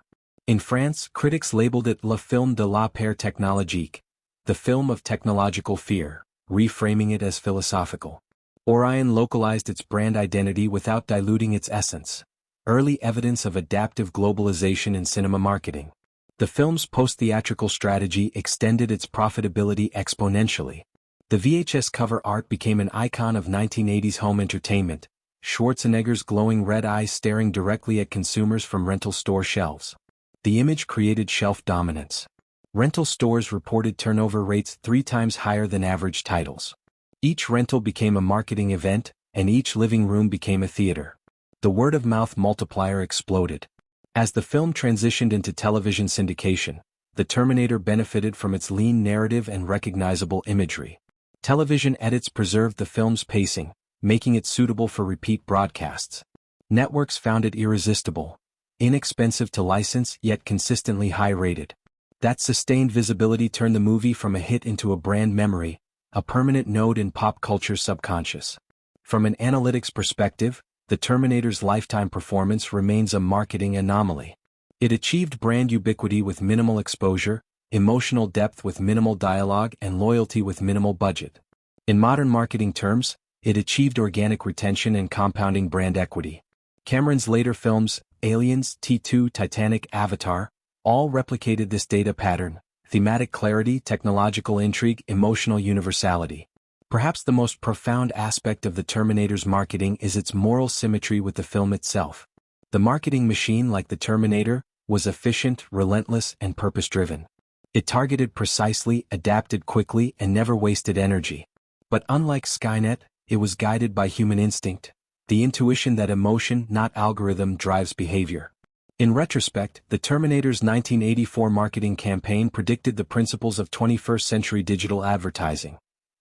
In France, critics labeled it Le Film de la Peur Technologique, the film of technological fear, reframing it as philosophical. Orion localized its brand identity without diluting its essence. Early evidence of adaptive globalization in cinema marketing. The film's post-theatrical strategy extended its profitability exponentially. The VHS cover art became an icon of 1980s home entertainment, Schwarzenegger's glowing red eyes staring directly at consumers from rental store shelves. The image created shelf dominance. Rental stores reported turnover rates 3 times higher than average titles. Each rental became a marketing event, and each living room became a theater. The word-of-mouth multiplier exploded. As the film transitioned into television syndication, The Terminator benefited from its lean narrative and recognizable imagery. Television edits preserved the film's pacing, making it suitable for repeat broadcasts. Networks found it irresistible. Inexpensive to license yet consistently high-rated. That sustained visibility turned the movie from a hit into a brand memory, a permanent node in pop culture's subconscious. From an analytics perspective, The Terminator's lifetime performance remains a marketing anomaly. It achieved brand ubiquity with minimal exposure, emotional depth with minimal dialogue, and loyalty with minimal budget. In modern marketing terms, it achieved organic retention and compounding brand equity. Cameron's later films, Aliens, T2, Titanic, Avatar, all replicated this data pattern: thematic clarity, technological intrigue, emotional universality. Perhaps the most profound aspect of The Terminator's marketing is its moral symmetry with the film itself. The marketing machine, like The Terminator, was efficient, relentless, and purpose-driven. It targeted precisely, adapted quickly, and never wasted energy. But unlike Skynet, it was guided by human instinct, the intuition that emotion, not algorithm, drives behavior. In retrospect, The Terminator's 1984 marketing campaign predicted the principles of 21st-century digital advertising: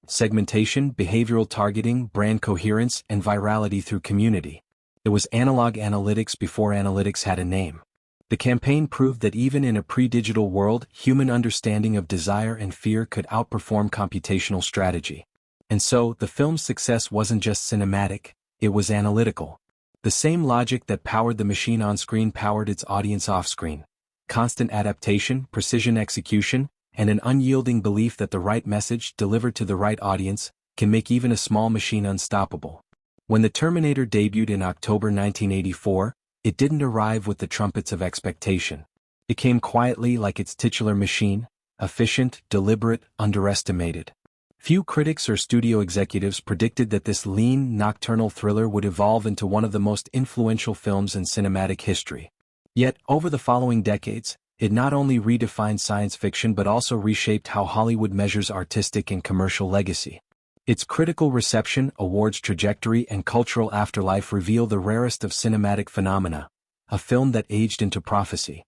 segmentation, behavioral targeting, brand coherence, and virality through community. It was analog analytics before analytics had a name. The campaign proved that even in a pre-digital world, human understanding of desire and fear could outperform computational strategy. And so, the film's success wasn't just cinematic, it was analytical. The same logic that powered the machine on screen powered its audience off screen. Constant adaptation, precision execution, and an unyielding belief that the right message, delivered to the right audience, can make even a small machine unstoppable. When The Terminator debuted in October 1984, it didn't arrive with the trumpets of expectation. It came quietly, like its titular machine: efficient, deliberate, underestimated. Few critics or studio executives predicted that this lean, nocturnal thriller would evolve into one of the most influential films in cinematic history. Yet, over the following decades, it not only redefined science fiction but also reshaped how Hollywood measures artistic and commercial legacy. Its critical reception, awards trajectory, and cultural afterlife reveal the rarest of cinematic phenomena: a film that aged into prophecy.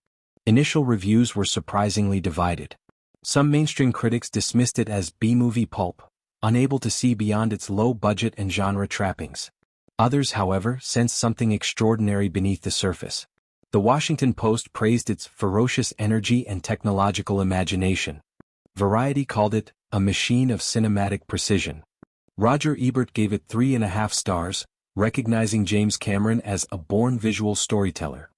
Initial reviews were surprisingly divided. Some mainstream critics dismissed it as B-movie pulp, unable to see beyond its low budget and genre trappings. Others, however, sensed something extraordinary beneath the surface. The Washington Post praised its ferocious energy and technological imagination. Variety called it a machine of cinematic precision. Roger Ebert gave it 3.5 stars, recognizing James Cameron as a born visual storyteller.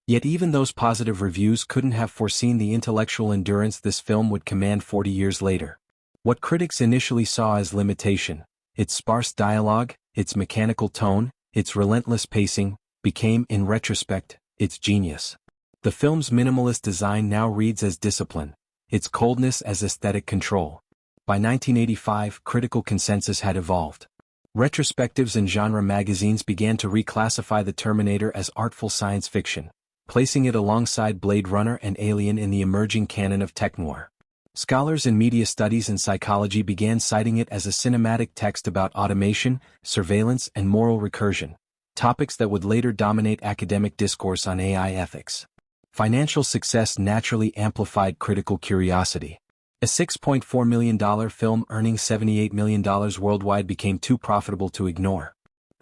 Yet even those positive reviews couldn't have foreseen the intellectual endurance this film would command 40 years later. What critics initially saw as limitation, its sparse dialogue, its mechanical tone, its relentless pacing, became, in retrospect, its genius. The film's minimalist design now reads as discipline, its coldness as aesthetic control. By 1985, critical consensus had evolved. Retrospectives and genre magazines began to reclassify The Terminator as artful science fiction, placing it alongside Blade Runner and Alien in the emerging canon of tech-noir. Scholars in media studies and psychology began citing it as a cinematic text about automation, surveillance, and moral recursion, topics that would later dominate academic discourse on AI ethics. Financial success naturally amplified critical curiosity. A $6.4 million film earning $78 million worldwide became too profitable to ignore.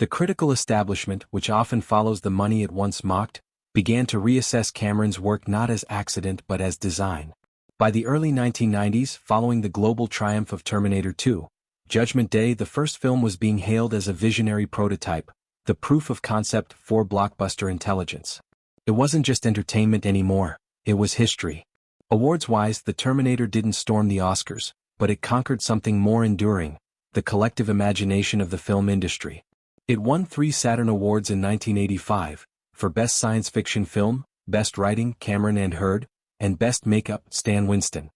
The critical establishment, which often follows the money it once mocked, began to reassess Cameron's work not as accident but as design. By the early 1990s, following the global triumph of Terminator 2, Judgment Day, the first film was being hailed as a visionary prototype, the proof of concept for blockbuster intelligence. It wasn't just entertainment anymore, it was history. Awards-wise, The Terminator didn't storm the Oscars, but it conquered something more enduring, the collective imagination of the film industry. It won 3 Saturn Awards in 1985, for Best Science Fiction Film, Best Writing, Cameron and Hurd, and Best Makeup, Stan Winston.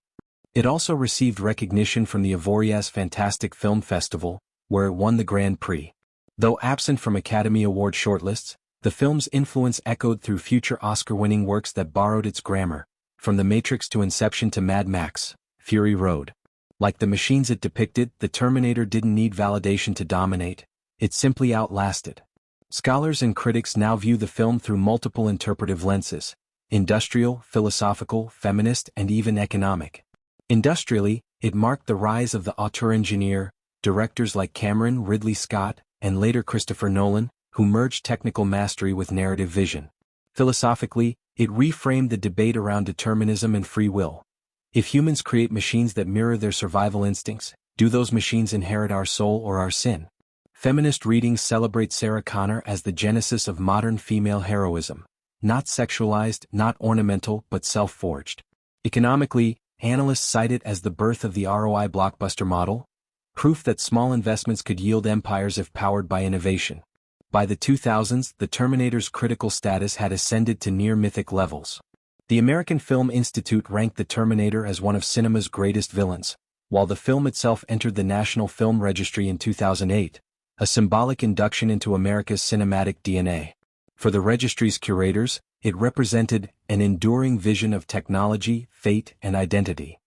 It also received recognition from the Avoriaz Fantastic Film Festival, where it won the Grand Prix. Though absent from Academy Award shortlists, the film's influence echoed through future Oscar-winning works that borrowed its grammar, from The Matrix to Inception to Mad Max, Fury Road. Like the machines it depicted, The Terminator didn't need validation to dominate, it simply outlasted. Scholars and critics now view the film through multiple interpretive lenses: industrial, philosophical, feminist, and even economic. Industrially, it marked the rise of the auteur-engineer, directors like Cameron, Ridley Scott, and later Christopher Nolan, who merged technical mastery with narrative vision. Philosophically, it reframed the debate around determinism and free will. If humans create machines that mirror their survival instincts, do those machines inherit our soul or our sin? Feminist readings celebrate Sarah Connor as the genesis of modern female heroism, not sexualized, not ornamental, but self-forged. Economically, analysts cite it as the birth of the ROI blockbuster model, proof that small investments could yield empires if powered by innovation. By the 2000s, The Terminator's critical status had ascended to near-mythic levels. The American Film Institute ranked The Terminator as one of cinema's greatest villains, while the film itself entered the National Film Registry in 2008, a symbolic induction into America's cinematic DNA. For the registry's curators, it represented an enduring vision of technology, fate, and identity.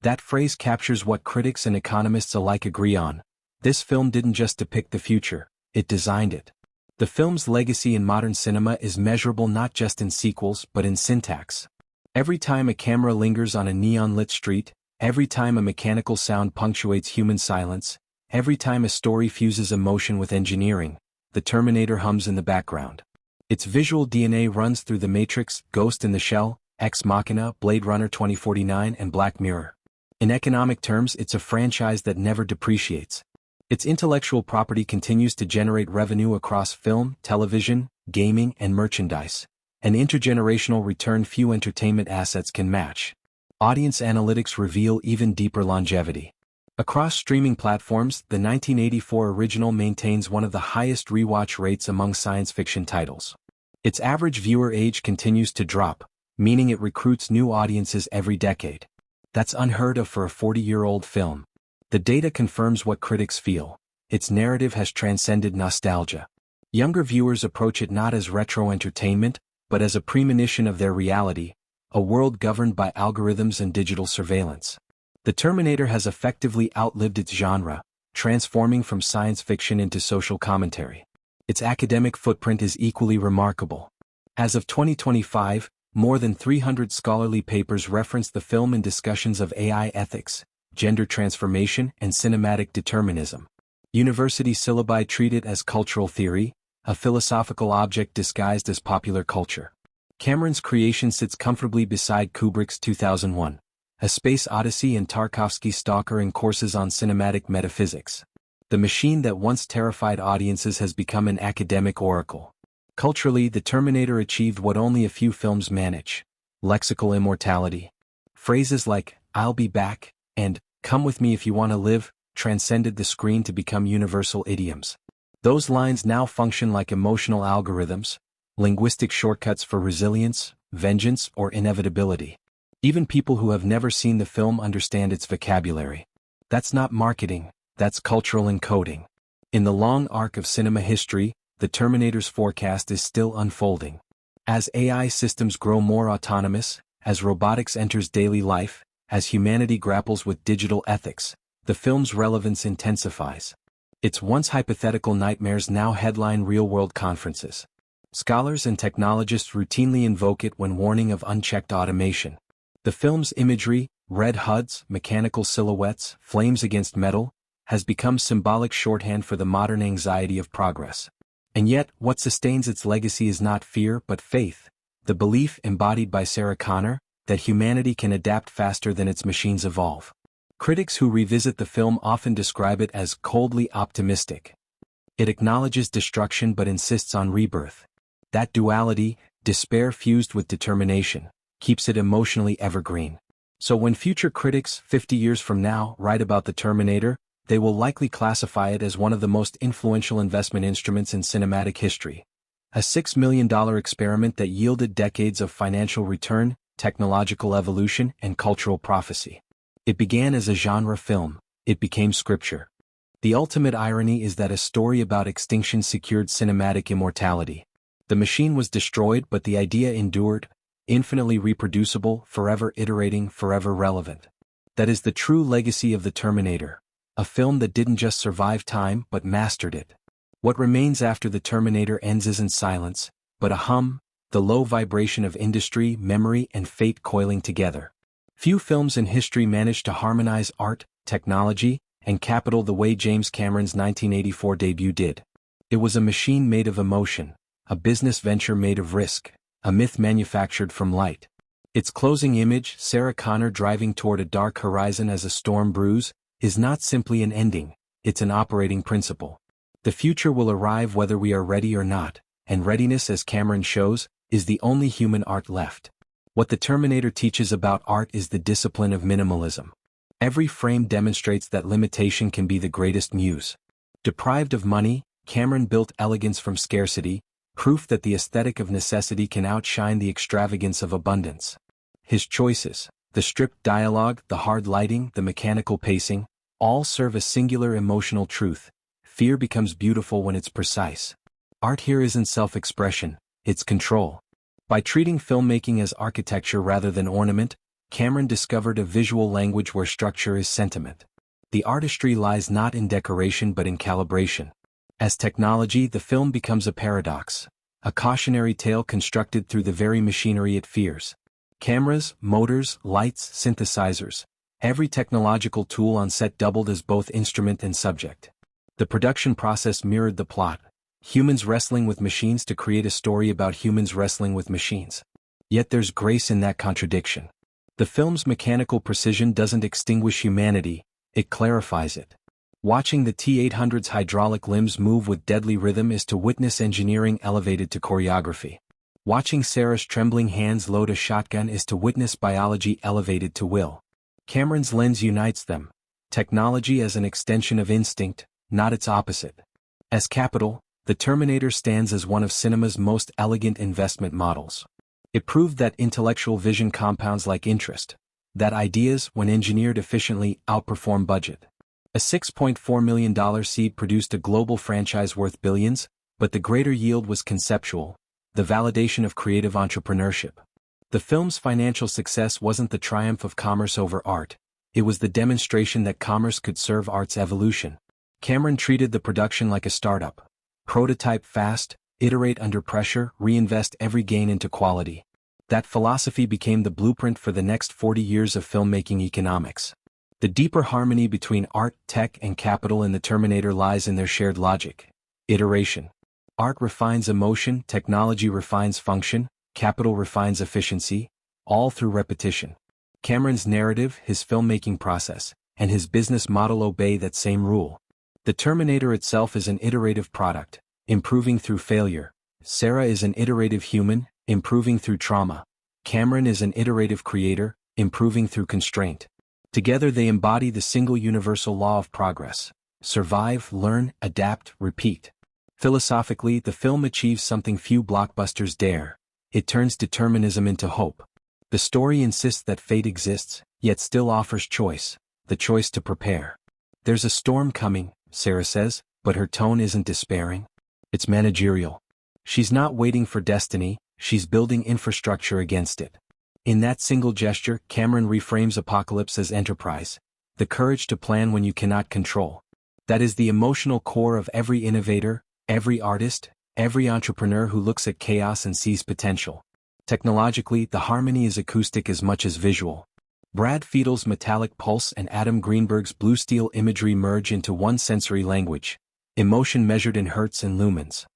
That phrase captures what critics and economists alike agree on. This film didn't just depict the future, it designed it. The film's legacy in modern cinema is measurable not just in sequels but in syntax. Every time a camera lingers on a neon-lit street, every time a mechanical sound punctuates human silence, every time a story fuses emotion with engineering, The Terminator hums in the background. Its visual DNA runs through The Matrix, Ghost in the Shell, Ex Machina, Blade Runner 2049, and Black Mirror. In economic terms, it's a franchise that never depreciates. Its intellectual property continues to generate revenue across film, television, gaming, and merchandise, an intergenerational return few entertainment assets can match. Audience analytics reveal even deeper longevity. Across streaming platforms, the 1984 original maintains one of the highest rewatch rates among science fiction titles. Its average viewer age continues to drop, meaning it recruits new audiences every decade. That's unheard of for a 40-year-old film. The data confirms what critics feel. Its narrative has transcended nostalgia. Younger viewers approach it not as retro entertainment, but as a premonition of their reality, a world governed by algorithms and digital surveillance. The Terminator has effectively outlived its genre, transforming from science fiction into social commentary. Its academic footprint is equally remarkable. As of 2025, more than 300 scholarly papers reference the film in discussions of AI ethics, gender transformation, and cinematic determinism. University syllabi treat it as cultural theory, a philosophical object disguised as popular culture. Cameron's creation sits comfortably beside Kubrick's 2001, A Space Odyssey, and Tarkovsky's Stalker in courses on cinematic metaphysics. The machine that once terrified audiences has become an academic oracle. Culturally, The Terminator achieved what only a few films manage: lexical immortality. Phrases like, "I'll be back," and "come with me if you want to live," transcended the screen to become universal idioms. Those lines now function like emotional algorithms, linguistic shortcuts for resilience, vengeance, or inevitability. Even people who have never seen the film understand its vocabulary. That's not marketing, that's cultural encoding. In the long arc of cinema history, The Terminator's forecast is still unfolding. As AI systems grow more autonomous, as robotics enters daily life, as humanity grapples with digital ethics, the film's relevance intensifies. Its once hypothetical nightmares now headline real-world conferences. Scholars and technologists routinely invoke it when warning of unchecked automation. The film's imagery, red HUDs, mechanical silhouettes, flames against metal, has become symbolic shorthand for the modern anxiety of progress. And yet, what sustains its legacy is not fear but faith, the belief embodied by Sarah Connor that humanity can adapt faster than its machines evolve. Critics who revisit the film often describe it as coldly optimistic. It acknowledges destruction but insists on rebirth. That duality, despair fused with determination, keeps it emotionally evergreen. So when future critics, 50 years from now, write about the Terminator, they will likely classify it as one of the most influential investment instruments in cinematic history. A $6 million experiment that yielded decades of financial return, technological evolution, and cultural prophecy. It began as a genre film, it became scripture. The ultimate irony is that a story about extinction secured cinematic immortality. The machine was destroyed but the idea endured, infinitely reproducible, forever iterating, forever relevant. That is the true legacy of the Terminator, a film that didn't just survive time but mastered it. What remains after the Terminator ends isn't silence, but a hum, the low vibration of industry, memory, and fate coiling together. Few films in history managed to harmonize art, technology, and capital the way James Cameron's 1984 debut did. It was a machine made of emotion, a business venture made of risk, a myth manufactured from light. Its closing image, Sarah Connor driving toward a dark horizon as a storm brews, is not simply an ending, it's an operating principle. The future will arrive whether we are ready or not, and readiness, as Cameron shows, is the only human art left. What the Terminator teaches about art is the discipline of minimalism. Every frame demonstrates that limitation can be the greatest muse. Deprived of money, Cameron built elegance from scarcity, proof that the aesthetic of necessity can outshine the extravagance of abundance. His choices, the stripped dialogue, the hard lighting, the mechanical pacing, all serve a singular emotional truth. Fear becomes beautiful when it's precise. Art here isn't self-expression, it's control. By treating filmmaking as architecture rather than ornament, Cameron discovered a visual language where structure is sentiment. The artistry lies not in decoration but in calibration. As technology, the film becomes a paradox, a cautionary tale constructed through the very machinery it fears. Cameras, motors, lights, synthesizers, every technological tool on set doubled as both instrument and subject. The production process mirrored the plot, humans wrestling with machines to create a story about humans wrestling with machines. Yet there's grace in that contradiction. The film's mechanical precision doesn't extinguish humanity, it clarifies it. Watching the T-800's hydraulic limbs move with deadly rhythm is to witness engineering elevated to choreography. Watching Sarah's trembling hands load a shotgun is to witness biology elevated to will. Cameron's lens unites them, technology as an extension of instinct, not its opposite. As capital, the Terminator stands as one of cinema's most elegant investment models. It proved that intellectual vision compounds like interest, that ideas, when engineered efficiently, outperform budget. A $6.4 million seed produced a global franchise worth billions, but the greater yield was conceptual, the validation of creative entrepreneurship. The film's financial success wasn't the triumph of commerce over art, it was the demonstration that commerce could serve art's evolution. Cameron treated the production like a startup. Prototype fast, iterate under pressure, reinvest every gain into quality. That philosophy became the blueprint for the next 40 years of filmmaking economics. The deeper harmony between art, tech, and capital in the Terminator lies in their shared logic. Iteration. Art refines emotion, technology refines function, capital refines efficiency, all through repetition. Cameron's narrative, his filmmaking process, and his business model obey that same rule. The Terminator itself is an iterative product, improving through failure. Sarah is an iterative human, improving through trauma. Cameron is an iterative creator, improving through constraint. Together they embody the single universal law of progress. Survive, learn, adapt, repeat. Philosophically, the film achieves something few blockbusters dare. It turns determinism into hope. The story insists that fate exists, yet still offers choice, the choice to prepare. There's a storm coming, Sarah says, but her tone isn't despairing. It's managerial. She's not waiting for destiny, she's building infrastructure against it. In that single gesture, Cameron reframes apocalypse as enterprise, the courage to plan when you cannot control. That is the emotional core of every innovator, every artist, every entrepreneur who looks at chaos and sees potential. Technologically, the harmony is acoustic as much as visual. Brad Fiedel's metallic pulse and Adam Greenberg's blue steel imagery merge into one sensory language, emotion measured in hertz and lumens.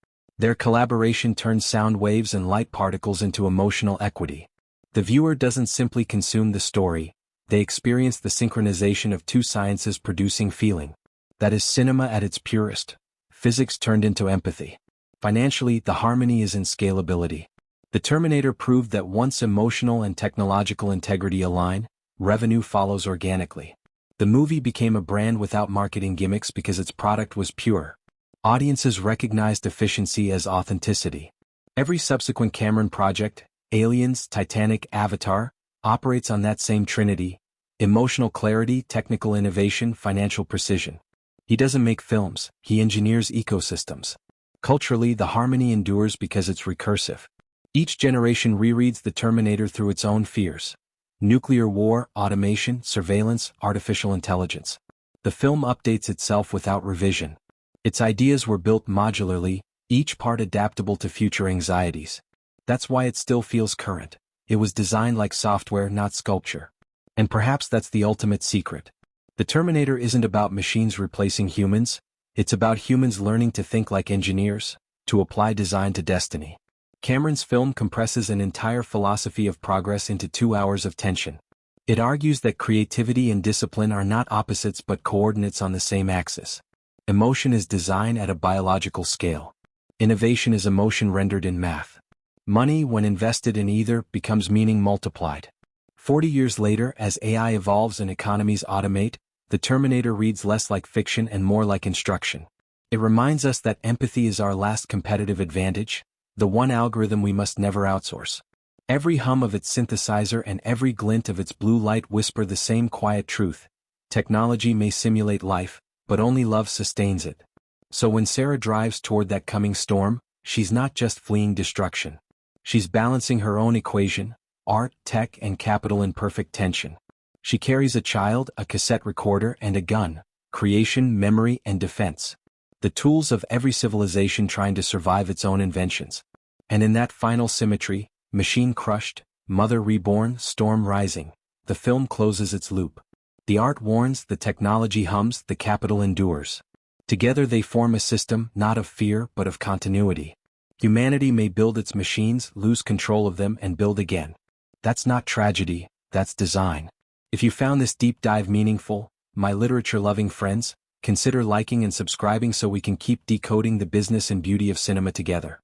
Their collaboration turns sound waves and light particles into emotional equity. The viewer doesn't simply consume the story, they experience the synchronization of two sciences producing feeling. That is cinema at its purest. Physics turned into empathy. Financially, the harmony is in scalability. The Terminator proved that once emotional and technological integrity align, revenue follows organically. The movie became a brand without marketing gimmicks because its product was pure. Audiences recognized efficiency as authenticity. Every subsequent Cameron project, Aliens, Titanic, Avatar, operates on that same trinity: emotional clarity, technical innovation, financial precision. He doesn't make films, he engineers ecosystems. Culturally, the harmony endures because it's recursive. Each generation rereads the Terminator through its own fears. Nuclear war, automation, surveillance, artificial intelligence. The film updates itself without revision. Its ideas were built modularly, each part adaptable to future anxieties. That's why it still feels current. It was designed like software, not sculpture. And perhaps that's the ultimate secret. The Terminator isn't about machines replacing humans, it's about humans learning to think like engineers, to apply design to destiny. Cameron's film compresses an entire philosophy of progress into 2 hours of tension. It argues that creativity and discipline are not opposites but coordinates on the same axis. Emotion is design at a biological scale. Innovation is emotion rendered in math. Money, when invested in either, becomes meaning multiplied. 40 years later, as AI evolves and economies automate, the Terminator reads less like fiction and more like instruction. It reminds us that empathy is our last competitive advantage, the one algorithm we must never outsource. Every hum of its synthesizer and every glint of its blue light whisper the same quiet truth: technology may simulate life, but only love sustains it. So when Sarah drives toward that coming storm, she's not just fleeing destruction. She's balancing her own equation: art, tech, and capital in perfect tension. She carries a child, a cassette recorder, and a gun: creation, memory, and defense. The tools of every civilization trying to survive its own inventions. And in that final symmetry, machine crushed, mother reborn, storm rising, the film closes its loop. The art warns, the technology hums, the capital endures. Together they form a system, not of fear but of continuity. Humanity may build its machines, lose control of them, and build again. That's not tragedy, that's design. If you found this deep dive meaningful, my literature-loving friends, consider liking and subscribing so we can keep decoding the business and beauty of cinema together.